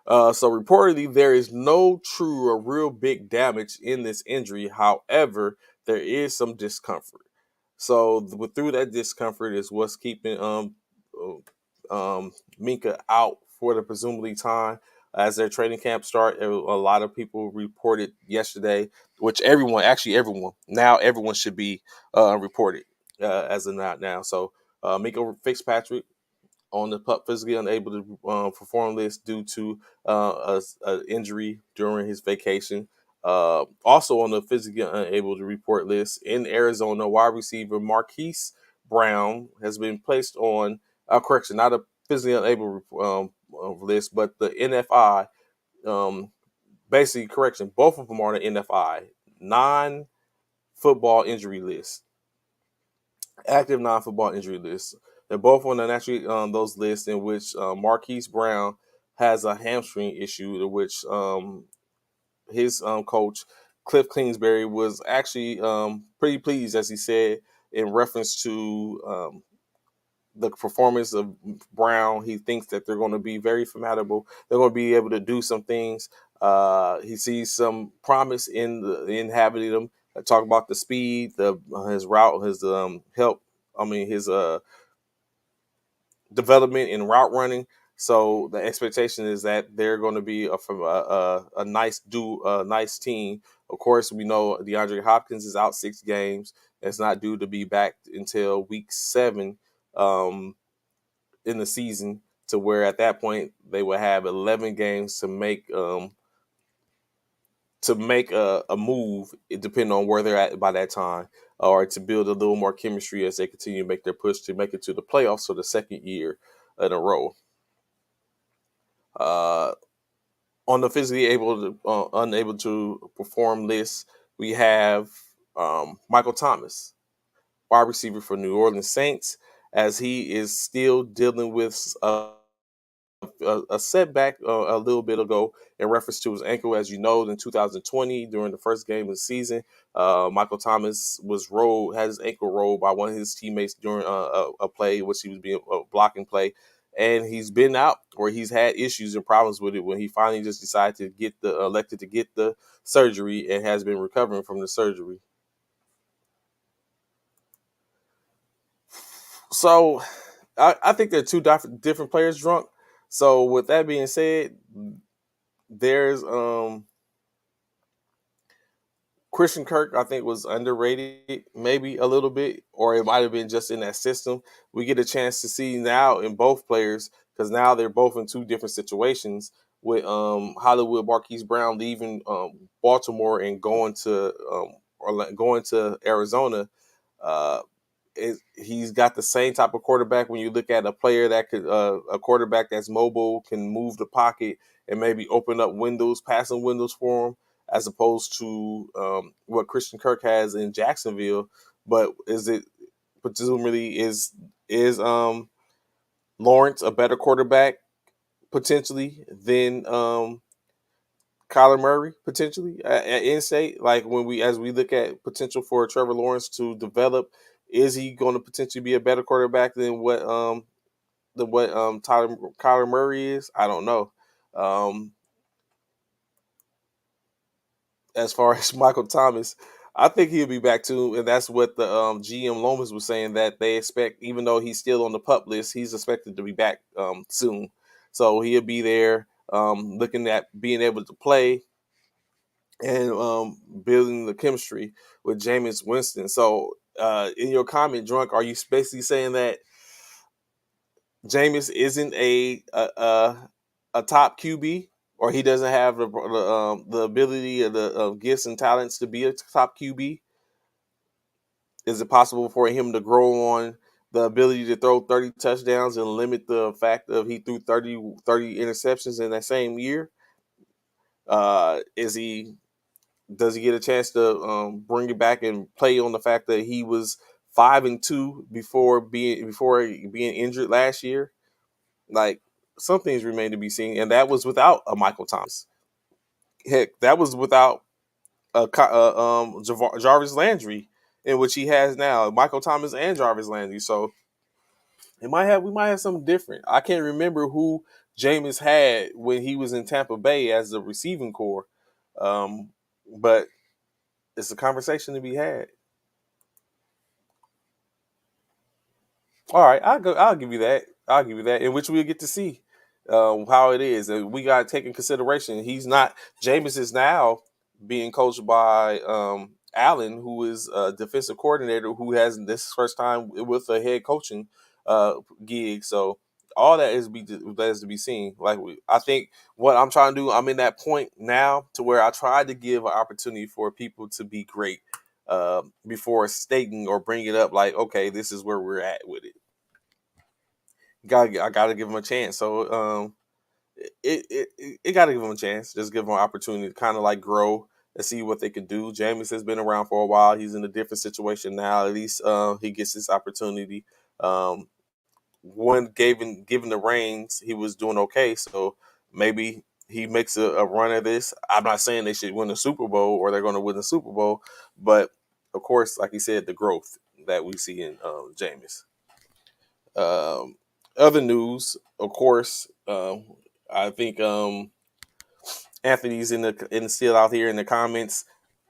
So reportedly, there is no true or real big damage in this injury. However, there is some discomfort. So through that discomfort is what's keeping Minka out for the presumably time as their training camp start. A lot of people reported yesterday, which everyone now everyone should be reported as of now. So Minka Fitzpatrick on the pup physically unable to perform this due to a injury during his vacation. Also on the physically unable to report list in Arizona, wide receiver Marquise Brown has been placed on correction, not a physically unable list, but the NFI. Basically, correction, both of them are on the NFI non-football injury list, active non-football injury list. They're both on the actually those lists in which Marquise Brown has a hamstring issue, to which his coach Cliff Kingsbury was actually pretty pleased, as he said, in reference to the performance of Brown. He thinks that they're going to be very formidable. They're going to be able to do some things. He sees some promise in having them. Talk about the speed, his route, his help. I mean, his development in route running. So the expectation is that they're going to be a nice team. Of course, we know DeAndre Hopkins is out 6 games. It's not due to be back until week 7 in the season. To where at that point they will have 11 games to make a move, depending on where they're at by that time, or to build a little more chemistry as they continue to make their push to make it to the playoffs for the second year in a row. Uh, on the physically unable to perform list, we have Michael Thomas, wide receiver for New Orleans Saints, as he is still dealing with a setback a little bit ago in reference to his ankle. As you know, in 2020, during the first game of the season, Michael Thomas had his ankle rolled by one of his teammates during a play, which he was being a blocking play. And he's been out, or he's had issues and problems with it when he finally just decided to elected to get the surgery and has been recovering from the surgery. So I think they're two different players drunk. So with that being said, there's Christian Kirk, I think, was underrated, maybe a little bit, or it might have been just in that system. We get a chance to see now in both players, because now they're both in two different situations, with Hollywood Marquise Brown leaving Baltimore and going to Arizona. Uh, he's got the same type of quarterback. When you look at a player that could, a quarterback that's mobile, can move the pocket and maybe open up passing windows for him, as opposed to what Christian Kirk has in Jacksonville. But presumably is Lawrence a better quarterback potentially than Kyler Murray potentially at in-state? Like as we look at potential for Trevor Lawrence to develop Is he going to potentially be a better quarterback than what Kyler Murray is? I don't know. Um, as far as Michael Thomas, I think he'll be back too, and that's what the GM Lomas was saying, that they expect, even though he's still on the pup list, he's expected to be back soon. So he'll be there, looking at being able to play and building the chemistry with Jameis Winston. So, in your comment, Drunk, are you basically saying that Jameis isn't a top QB, or he doesn't have the ability or the gifts and talents to be a top QB? Is it possible for him to grow on the ability to throw 30 touchdowns and limit the fact of he threw 30 interceptions in that same year? Is he Does he get a chance to bring it back and play on the fact that he was 5-2 before being injured last year? Like, some things remain to be seen, and that was without a Michael Thomas. Heck, that was without Jarvis Landry, in which he has now Michael Thomas and Jarvis Landry. So we might have something different. I can't remember who Jameis had when he was in Tampa Bay as the receiving core, but it's a conversation to be had. All right, I'll go. I'll give you that. I'll give you that. In which we'll get to see how it is, and we got to take in consideration. He's not. Jameis is now being coached by Allen, who is a defensive coordinator who has this first time with a head coaching gig. So all that is to be seen. I think what I'm trying to do, I'm in that point now to where I try to give an opportunity for people to be great before stating or bring it up like, okay, this is where we're at with it. I gotta give them a chance. So it gotta give them a chance. Just give them an opportunity to kind of like grow and see what they can do. Jameis has been around for a while. He's in a different situation now. At least he gets this opportunity. Um, One given the reins, he was doing okay. So maybe he makes a run at this. I'm not saying they should win the Super Bowl or they're going to win the Super Bowl, but of course, like you said, the growth that we see in Jameis. Um, Other news, of course, I think Anthony's still out here in the comments.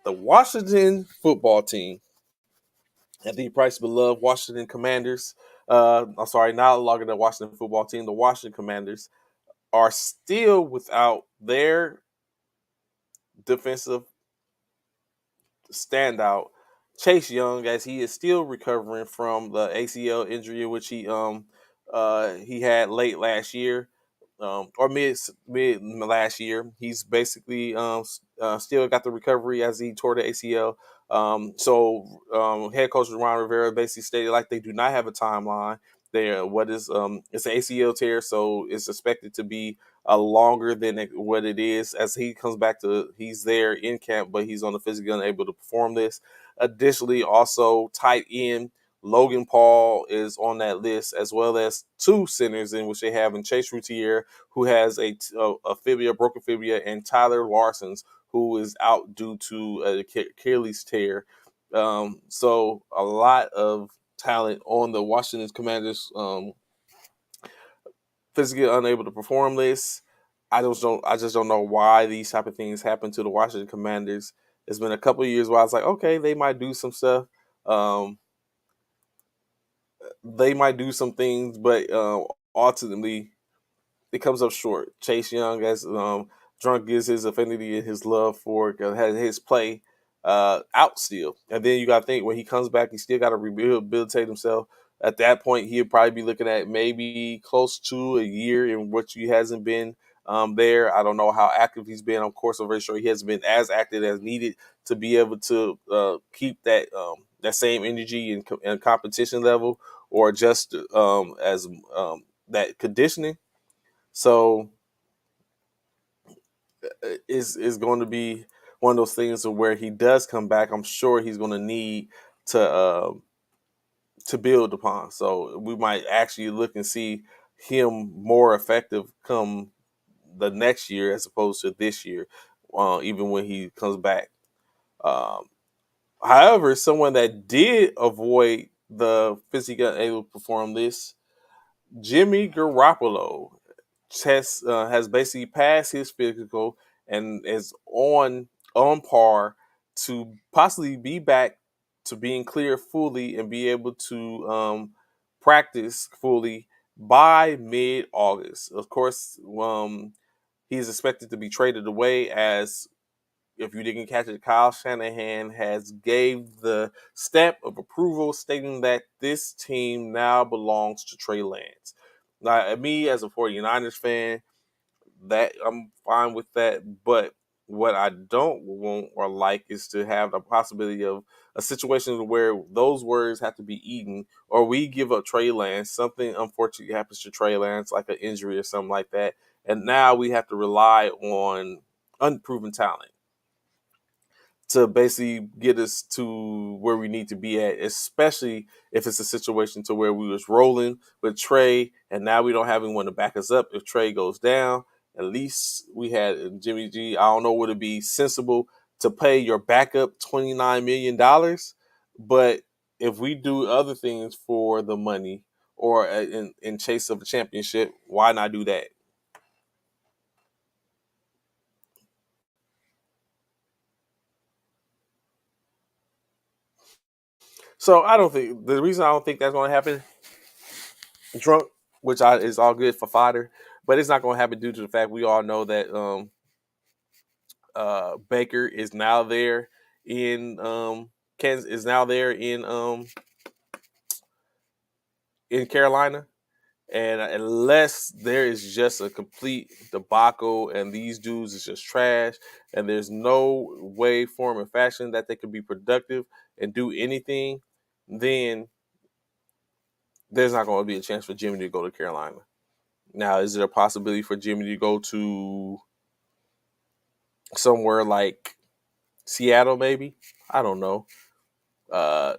The Washington football team, Anthony Price beloved Washington Commanders. I'm sorry, not longer the Washington football team. The Washington Commanders are still without their defensive standout, Chase Young, as he is still recovering from the ACL injury, which he had late last year, or mid last year. He's basically still got the recovery as he tore the ACL. Head coach Ron Rivera basically stated like they do not have a timeline. It's an ACL tear, so it's expected to be longer than what it is. As he comes back he's there in camp, but he's on the physically unable to perform this. Additionally, also tight end Logan Paul is on that list, as well as two centers in which they have in Chase Routier, who has a broken fibula, and Tyler Larson's, who is out due to a Achilles tear. So a lot of talent on the Washington Commanders physically unable to perform list. I just don't know why these type of things happen to the Washington Commanders. It's been a couple of years where I was like, okay, they might do some stuff. They might do some things, but ultimately it comes up short. Chase Young, as Drunk gives his affinity and his love for has his play out still. And then you got to think when he comes back, he still got to rehabilitate himself. At that point, he'll probably be looking at maybe close to a year in which he hasn't been there. I don't know how active he's been. Of course, I'm very sure he hasn't been as active as needed to be able to keep that same energy and competition level, or just as that conditioning. So is going to be one of those things where he does come back. I'm sure he's going to need to build upon. So we might actually look and see him more effective come the next year as opposed to this year, even when he comes back. Um, However, someone that did avoid the physically able to perform this. Jimmy Garoppolo has basically passed his physical and is on par to possibly be back to being clear fully and be able to practice fully by mid August. Of course, he is expected to be traded away as if you didn't catch it, Kyle Shanahan has gave the stamp of approval stating that this team now belongs to Trey Lance. Now, me as a 49ers fan, that I'm fine with that, but what I don't want or like is to have the possibility of a situation where those words have to be eaten or we give up Trey Lance, something unfortunately happens to Trey Lance, like an injury or something like that, and now we have to rely on unproven talent to basically get us to where we need to be at, especially if it's a situation to where we was rolling with Trey and now we don't have anyone to back us up. If Trey goes down, at least we had Jimmy G. I don't know, would it be sensible to pay your backup $29 million? But if we do other things for the money or in chase of a championship, why not do that? So I don't think the reason I don't think that's going to happen drunk, which is all good for fodder, but it's not going to happen due to the fact we all know that Baker is now there in Kansas, is now there in Carolina, and unless there is just a complete debacle and these dudes is just trash, and there's no way, form, and fashion that they could be productive and do anything, then there's not going to be a chance for Jimmy to go to Carolina. Now, is there a possibility for Jimmy to go to somewhere like Seattle, maybe? I don't know. Uh,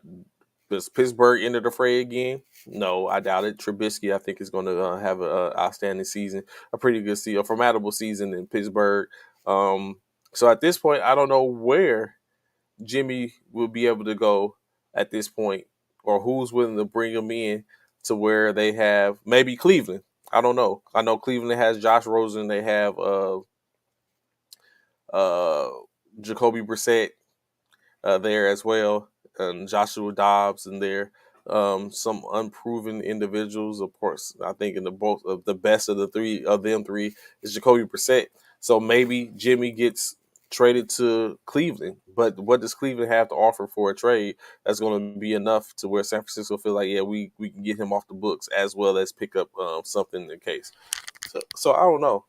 does Pittsburgh enter the fray again? No, I doubt it. Trubisky, I think, is going to have an outstanding season, a pretty good season, a formidable season in Pittsburgh. Um, so at this point, I don't know where Jimmy will be able to go at this point, or who's willing to bring him in to where they have maybe Cleveland. I don't know. I know Cleveland has Josh Rosen. They have uh, Jacoby Brissett there as well, and Joshua Dobbs in there. Some unproven individuals, of course. I think in the both of the best of the three of them three is Jacoby Brissett. So maybe Jimmy gets traded to Cleveland, but what does Cleveland have to offer for a trade that's going to be enough to where San Francisco feel like, yeah, we can get him off the books as well as pick up something in the case. So I don't know.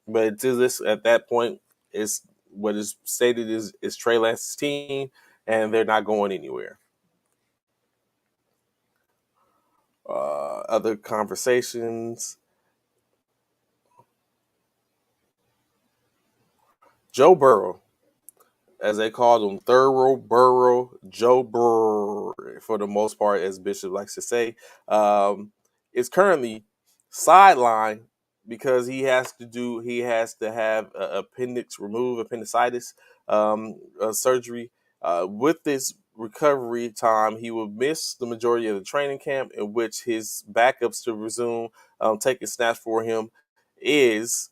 But to this at that point, it's what is stated is Trey Lance's team, and they're not going anywhere. Other conversations. Joe Burrow, as they called him, Thorough Burrow, Joe Burrow, for the most part, as Bishop likes to say, um, is currently sidelined because he has to have appendix removed, appendicitis surgery. With this recovery time, he will miss the majority of the training camp, in which his backups to resume taking snaps for him is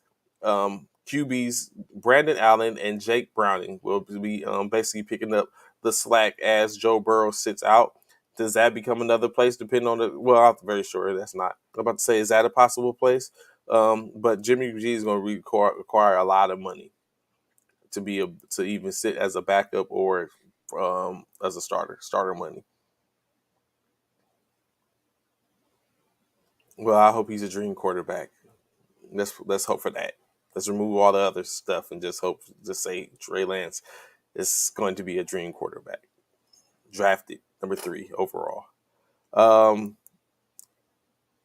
QBs Brandon Allen and Jake Browning will be basically picking up the slack as Joe Burrow sits out. Does that become another place depending on the? Well, I'm very sure that's not. I'm about to say, is that a possible place? But Jimmy G is going to require a lot of money to be able to even sit as a backup or as a starter money. Well, I hope he's a dream quarterback. Let's hope for that. Let's remove all the other stuff and just hope, just say Trey Lance is going to be a dream quarterback. Drafted number 3 overall. Um,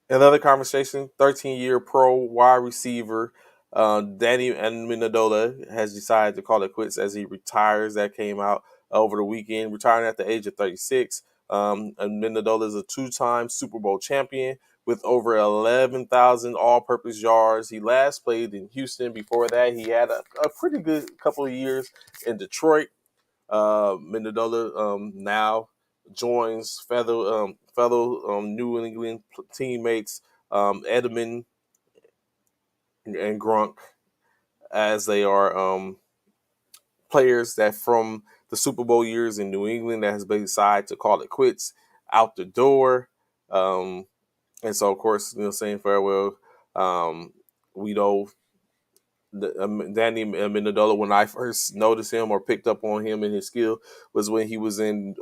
Another conversation, 13-year pro wide receiver Danny Amendola has decided to call it quits as he retires. That came out over the weekend, retiring at the age of 36. Amendola is a two-time Super Bowl champion with over 11,000 all-purpose yards. He last played in Houston. Before that, he had a pretty good couple of years in Detroit. Mendola now joins fellow New England teammates Edelman and Grunk, as they are players that from the Super Bowl years in New England that has been decided to call it quits out the door. Um, and so, of course, saying farewell. We know Danny Amendola, when I first noticed him or picked up on him and his skill, was when he was in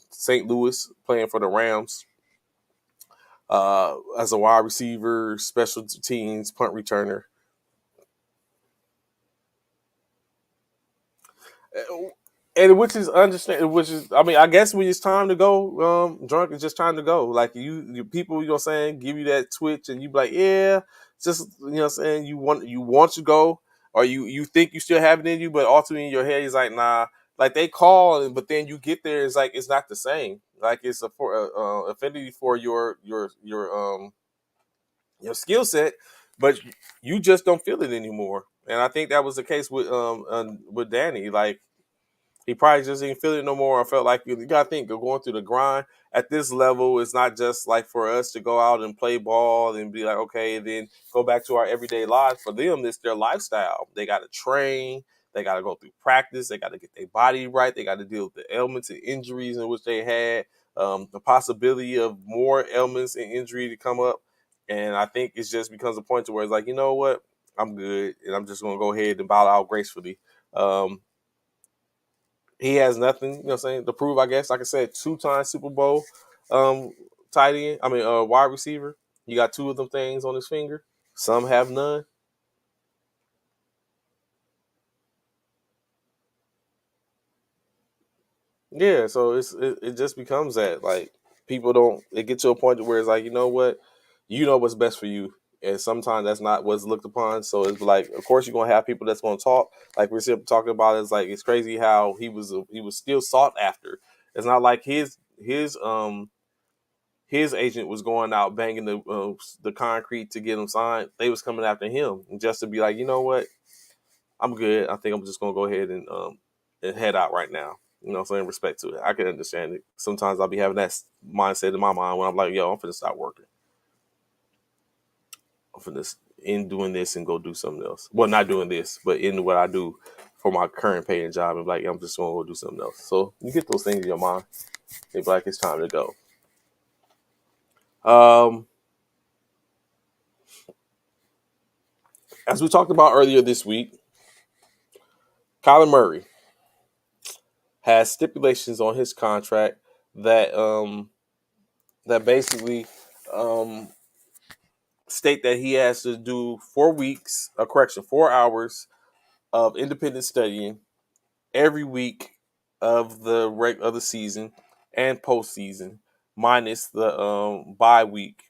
St. Louis playing for the Rams as a wide receiver, special teams, punt returner. And which is understand, which is, I mean, I guess when it's time to go, drunk, it's just time to go. Like you people, saying, give you that twitch, and you be like, yeah, just saying, you want to go, or you think you still have it in you, but ultimately in your head is like, nah. Like they call, but then you get there, it's like it's not the same. Like it's a for affinity for your skill set, but you just don't feel it anymore. And I think that was the case with Danny. Like he probably just didn't feel it no more. I felt like you got to think of going through the grind at this level. It's not just like for us to go out and play ball and be like, okay, then go back to our everyday lives. For them, it's their lifestyle. They got to train. They got to go through practice. They got to get their body right. They got to deal with the ailments and injuries in which they had. The possibility of more ailments and injury to come up. And I think it just becomes a point to where it's like, you know what? I'm good. And I'm just going to go ahead and bow out gracefully. He has nothing, saying, to prove, I guess. Like I said, 2-time Super Bowl um, tight end. I mean, wide receiver. You got 2 of them things on his finger. Some have none. Yeah, so it just becomes that, like, people don't. It gets to a point where it's like, you know what, what's best for you, and sometimes that's not what's looked upon. So it's like, of course, you're gonna have people that's gonna talk. Like we're still talking about, it's like it's crazy how he was still sought after. It's not like his agent was going out banging the concrete to get him signed. They was coming after him just to be like, you know what, I'm good. I think I'm just gonna go ahead and head out right now. So in respect to it, I can understand it. Sometimes I'll be having that mindset in my mind when I'm like, yo, I'm finna stop working. I'm finna end doing this and go do something else. Well, not doing this, but in what I do for my current paying job, and like, I'm just gonna go do something else. So you get those things in your mind. It's like it's time to go. Um, as we talked about earlier this week, Kyler Murray has stipulations on his contract that that basically um, state that he has to do 4 weeks, a correction, 4 hours of independent studying every week of the season and postseason, minus the bye week,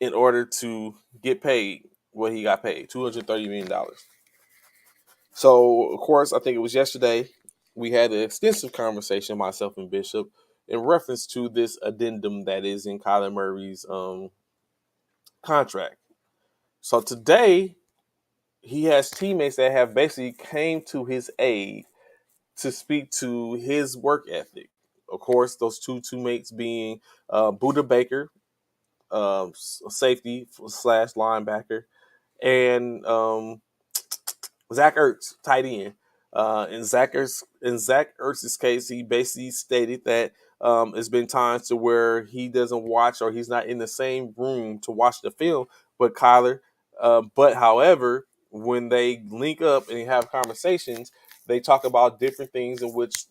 in order to get paid what he got paid, $230 million. So, of course, I think it was yesterday we had an extensive conversation, myself and Bishop, in reference to this addendum that is in Kyler Murray's contract. So today, he has teammates that have basically came to his aid to speak to his work ethic. Of course, those two teammates being Buda Baker, safety slash linebacker, and Zach Ertz, tight end. In Zach Ertz's case, he basically stated that it's been times to where he doesn't watch or he's not in the same room to watch the film. But Kyler, but however, when they link up and have conversations, they talk about different things in which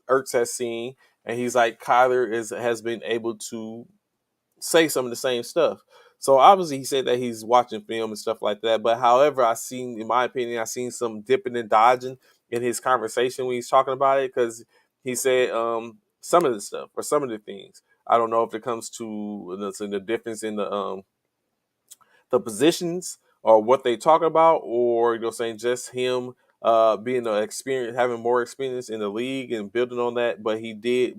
Ertz has seen, and he's like Kyler has been able to say some of the same stuff. So obviously he said that he's watching film and stuff like that. But however, in my opinion, I seen some dipping and dodging in his conversation when he's talking about it, because he said some of the stuff or some of the things. I don't know if it comes to the difference in the positions or what they talk about, or saying just him being an experience, having more experience in the league and building on that. But he did,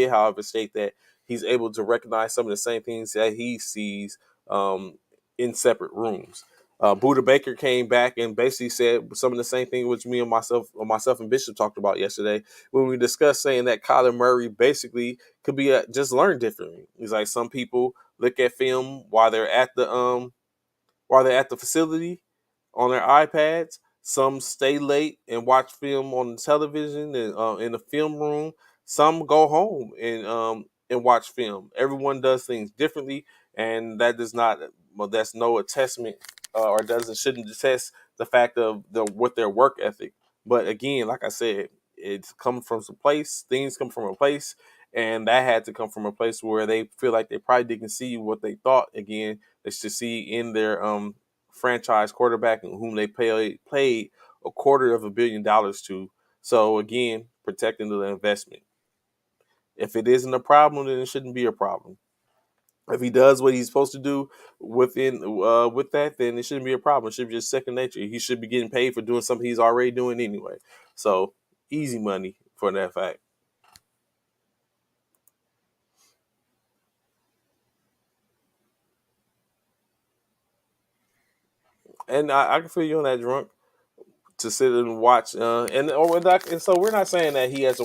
however, state that he's able to recognize some of the same things that he sees in separate rooms. Buda Baker came back and basically said some of the same thing which me and myself and Bishop talked about yesterday when we discussed saying that Kyler Murray basically could be just learn differently. He's like some people look at film while they're at the facility on their iPads. Some stay late and watch film on the television and in the film room. Some go home and watch film. Everyone does things differently, and that does not. Well, that's no attestment or doesn't shouldn't attest the fact of with their work ethic. But again, like I said, it's come from some place. Things come from a place, and that had to come from a place where they feel like they probably didn't see what they thought. Again, is to see in their franchise quarterback whom they paid $250 million to. So again, protecting the investment. If it isn't a problem, then it shouldn't be a problem. If he does what he's supposed to do with that, then it shouldn't be a problem. It should be just second nature. He should be getting paid for doing something he's already doing anyway. So easy money for that fact. And I can feel you on that, drunk, to sit and watch. And so we're not saying that he has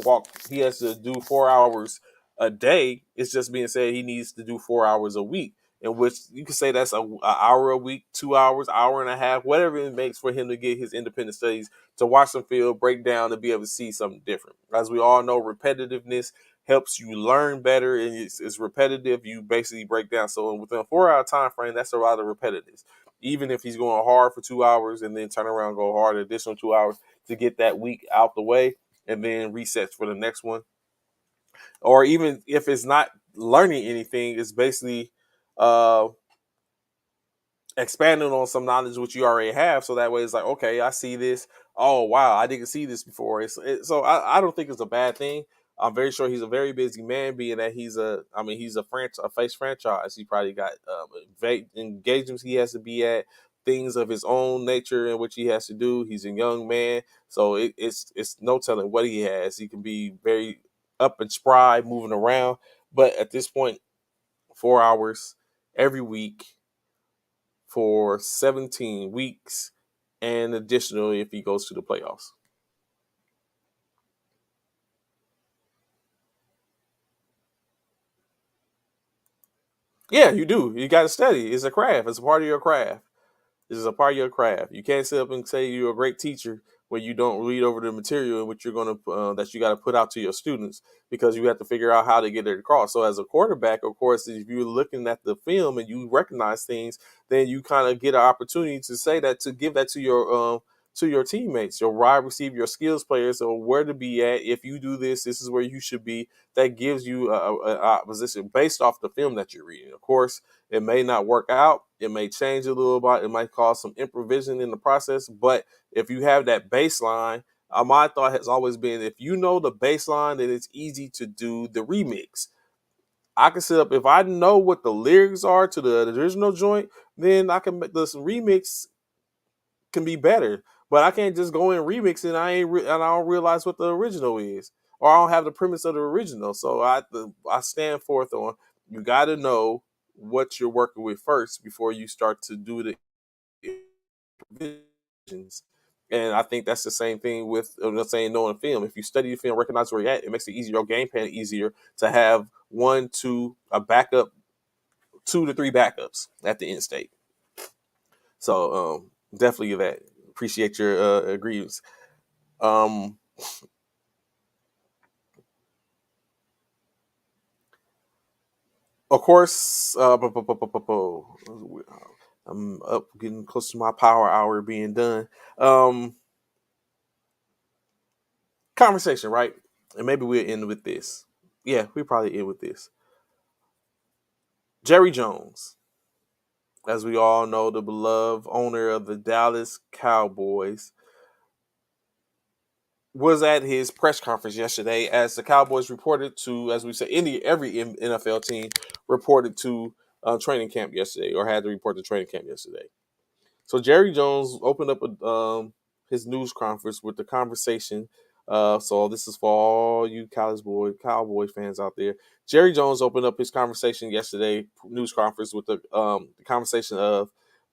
to do 4 hours a day. It's just being said he needs to do 4 hours a week, in which you could say that's a hour a week, 2 hours, hour and a half, whatever it makes for him to get his independent studies, to watch some film, break down, to be able to see something different. As we all know, repetitiveness helps you learn better, and it's repetitive. You basically break down. So within a 4 hour time frame, that's a lot of repetitive, even if he's going hard for 2 hours and then turn around and go hard an additional 2 hours to get that week out the way and then resets for the next one. Or even if it's not learning anything, it's basically uh, expanding on some knowledge which you already have. So that way it's like, okay, I see this. Oh, wow, I didn't see this before. So I don't think it's a bad thing. I'm very sure he's a very busy man, being that he's a face franchise. He probably got engagements he has to be at, things of his own nature in which he has to do. He's a young man, so it's no telling what he has. He can be very up and spry, moving around, but at this point, 4 hours every week for 17 weeks, and additionally if he goes to the playoffs. Yeah, you do. You got to study. It's a craft. It's a part of your craft. This is a part of your craft. You can't sit up and say you're a great teacher when you don't read over the material in which you're going to that you got to put out to your students, because you have to figure out how to get it across. So as a quarterback, of course, if you're looking at the film and you recognize things, then you kind of get an opportunity to say that, to give that to your teammates, your wide receiver, your skills players, or where to be at. If you do this, this is where you should be. That gives you a position based off the film that you're reading. Of course, it may not work out. It may change a little bit. It might cause some improvisation in the process. But if you have that baseline, my thought has always been, if you know the baseline, then it's easy to do the remix. I can sit up, if I know what the lyrics are to the original joint, then I can make this remix can be better. But I can't just go and remix it. And I don't realize what the original is, or I don't have the premise of the original. So I stand forth on, you got to know what you're working with first before you start to do the provisions. And I think that's the same thing with saying knowing film. If you study the film, recognize where you're at, it makes it easier, your game plan easier to have a backup, 2 to 3 backups at the end state. So definitely that. Appreciate your agreements. Um, of course, I'm up getting close to my power hour being done. Um, Conversation, right? And maybe we'll end with this. Yeah, we probably end with this. Jerry Jones, as we all know, the beloved owner of the Dallas Cowboys, was at his press conference yesterday, as the Cowboys reported to, as we say, every NFL team reported to training camp yesterday, or had to report to training camp yesterday. So Jerry Jones opened up his news conference with the conversation. So this is for all you Cowboy fans out there. Jerry Jones opened up his conversation yesterday, news conference, with the conversation of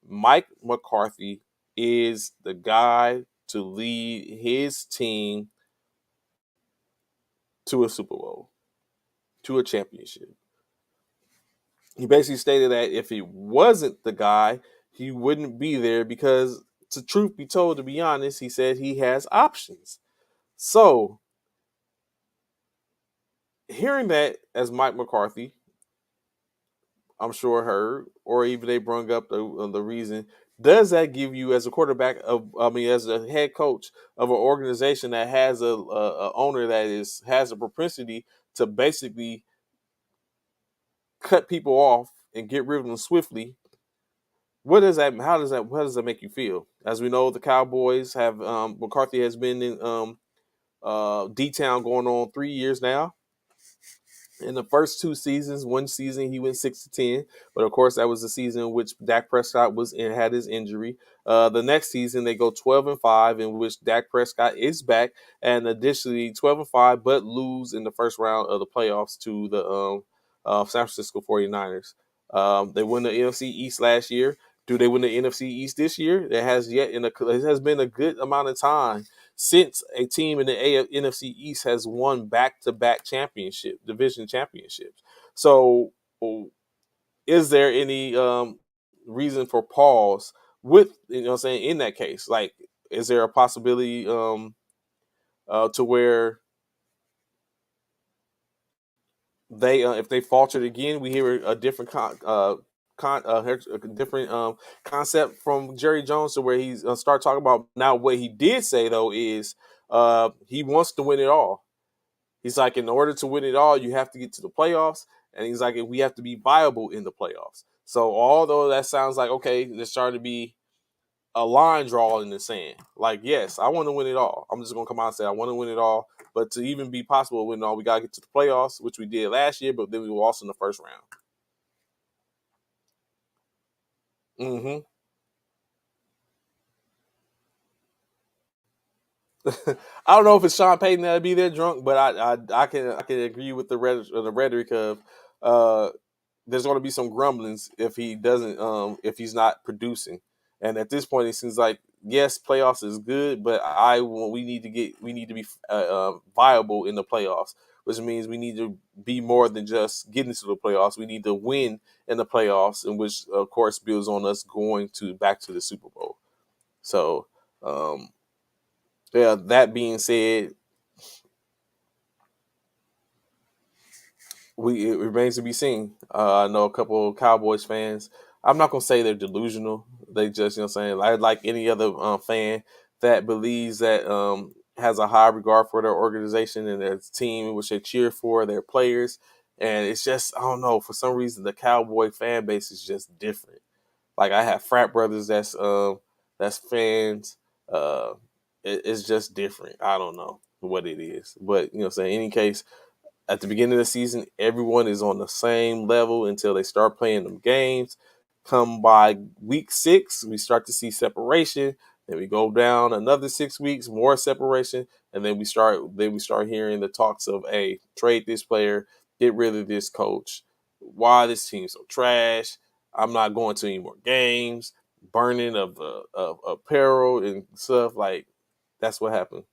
Mike McCarthy is the guy to lead his team to a Super Bowl, to a championship. He basically stated that if he wasn't the guy, he wouldn't be there because, to truth be told, to be honest, he said he has options. So, hearing that as Mike McCarthy, I'm sure heard, or even they brung up the reason. Does that give you, as a quarterback of, I mean, as a head coach of an organization that has a owner that has a propensity to basically cut people off and get rid of them swiftly? What does that? How does that make you feel? As we know, the Cowboys have McCarthy has been in D Town going on 3 years now. In the first two seasons, one season he went 6-10, but of course that was the season in which Dak Prescott was in had his injury. The next season they go 12-5, in which Dak Prescott is back, and additionally 12-5, but lose in the first round of the playoffs to the San Francisco 49ers. They won the NFC East last year. Do they win the NFC East this year? It has been a good amount of time since a team in the NFC East has won back-to-back division championships. So, is there any reason for pause with, what I'm saying, in that case? Like, is there a possibility to where they, if they faltered again, we hear a different a different concept from Jerry Jones, to where he's start talking about now. What he did say though is he wants to win it all. He's like, in order to win it all, you have to get to the playoffs, and he's like, we have to be viable in the playoffs. So although that sounds like, okay, there's starting to be a line drawn in the sand. Like, yes, I want to win it all. I'm just gonna come out and say I want to win it all. But to even be possible to win it all, we gotta get to the playoffs, which we did last year, but then we lost in the first round. Mm-hmm. I don't know if it's Sean Payton that'll be there drunk, but I can agree with the rhetoric of uh, there's going to be some grumblings if he doesn't if he's not producing. And at this point, it seems like, yes, playoffs is good, but we need to be viable in the playoffs, which means we need to be more than just getting to the playoffs. We need to win in the playoffs, in which of course builds on us going to back to the Super Bowl. So um, yeah, that being said, it remains to be seen. I know a couple of Cowboys fans. I'm not gonna say they're delusional. They just, saying, like any other fan that believes that has a high regard for their organization and their team, which they cheer for, their players. And it's just, I don't know, for some reason the Cowboy fan base is just different. Like, I have frat brothers that's fans. Uh, it's just different. I don't know what it is, but saying, in any case, at the beginning of the season, everyone is on the same level until they start playing them games. Come by week 6, we start to see separation. Then we go down another 6 weeks, more separation, and then we start hearing the talks of, hey, trade this player, get rid of this coach. Why this team's so trash? I'm not going to any more games. Burning of apparel and stuff, like, that's what happened.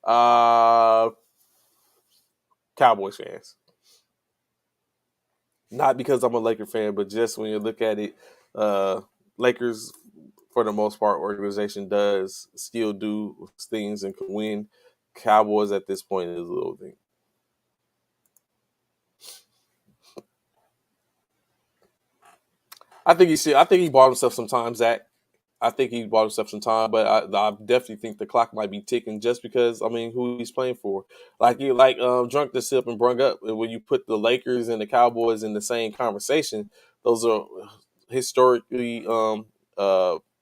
Uh, Cowboys fans. Not because I'm a Laker fan, but just when you look at it, uh, Lakers, for the most part, organization does still do things and can win. Cowboys at this point is a little thing. I think he should. I think he bought himself some time, Zach. I think he bought himself some time, but I definitely think the clock might be ticking, just because, I mean, who he's playing for. Drunk this up and brung up, when you put the Lakers and the Cowboys in the same conversation, those are historically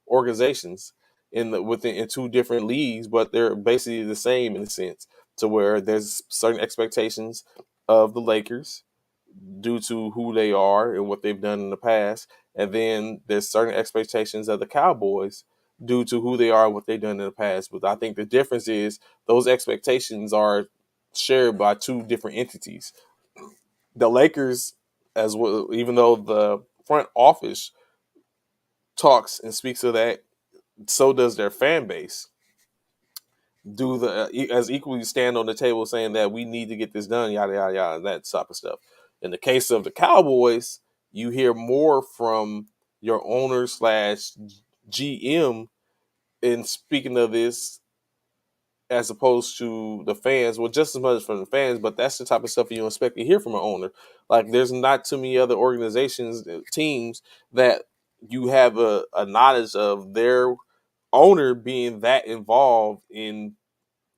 organizations in two different leagues, but they're basically the same in a sense, to where there's certain expectations of the Lakers due to who they are and what they've done in the past. And then there's certain expectations of the Cowboys due to who they are and what they've done in the past. But I think the difference is those expectations are shared by two different entities. The Lakers, as well, even though the front office talks and speaks of that, so does their fan base. Do as equally stand on the table saying that we need to get this done, yada yada yada, that type of stuff. In the case of the Cowboys, you hear more from your owner slash GM in speaking of this as opposed to the fans. Well, just as much from the fans, but that's the type of stuff you expect to hear from an owner. Like, there's not too many other organizations, teams that you have a knowledge of their owner being that involved in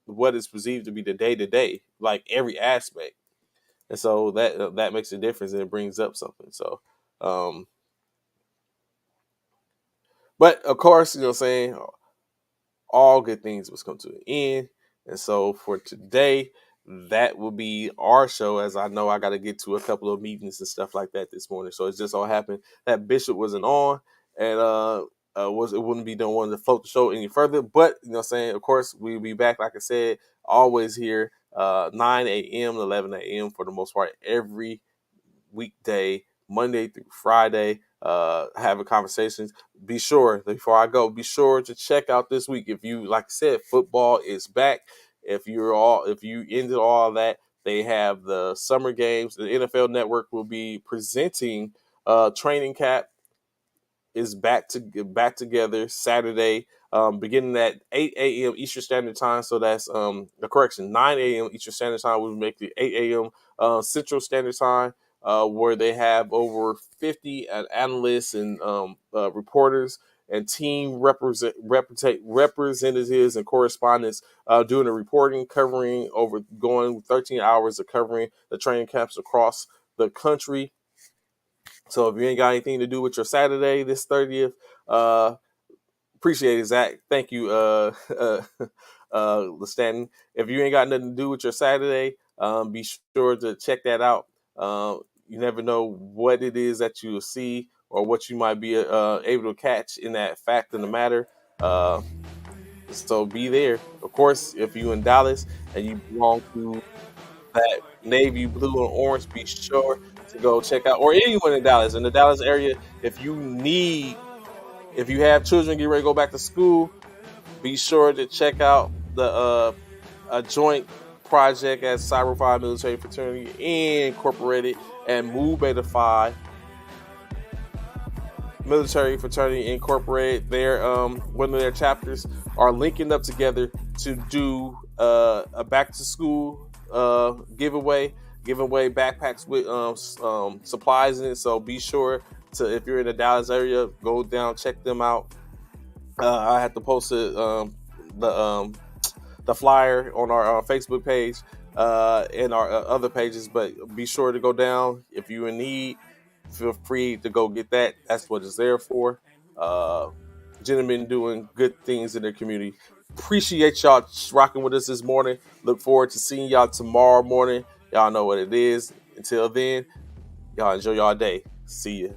what is perceived to be the day to day, like every aspect. And so that makes a difference and it brings up something. So, um, but of course, what I'm saying, all good things must come to an end. And so for today, that will be our show. As I know, I got to get to a couple of meetings and stuff like that this morning. So it just all happened that Bishop wasn't on, and was it wouldn't be done wanting to float the show any further. But you know, what I'm saying, of course, we'll be back. Like I said, always here, 9 a.m. to 11 a.m. for the most part every weekday, Monday through Friday, having conversations. Be sure, before I go, be sure to check out this week. If you, like I said, football is back. If you ended all that, they have the summer games. The NFL Network will be presenting training camp is back together Saturday, beginning at 8 a.m. Eastern Standard Time. So that's the correction, 9 a.m. Eastern Standard Time. We'll make it 8 a.m. Central Standard Time, where they have over 50 analysts and reporters and team representatives and correspondents doing the reporting, covering over going 13 hours of covering the training camps across the country. So if you ain't got anything to do with your Saturday, this 30th, appreciate it, Zach. Thank you, Stanton. If you ain't got nothing to do with your Saturday, be sure to check that out. You never know what it is that you will see or what you might be able to catch in that fact of the matter. So be there. Of course, if you in Dallas and you belong to that navy blue and orange, be sure to go check out, or anyone in Dallas, in the Dallas area. If you have children getting ready to go back to school, be sure to check out the a joint project at Cyber 5 Military Fraternity Incorporated and Mu Beta Phi Military Fraternity Incorporated. Their one of their chapters are linking up together to do a back to school giveaway, giving away backpacks with supplies in it. So be sure to, if you're in the Dallas area, go down, check them out. I have to post it, the flyer on our Facebook page and our other pages, but be sure to go down. If you're in need, feel free to go get that. That's what it's there for. Gentlemen doing good things in their community. Appreciate y'all rocking with us this morning. Look forward to seeing y'all tomorrow morning. Y'all know what it is. Until then, y'all enjoy y'all day. See ya.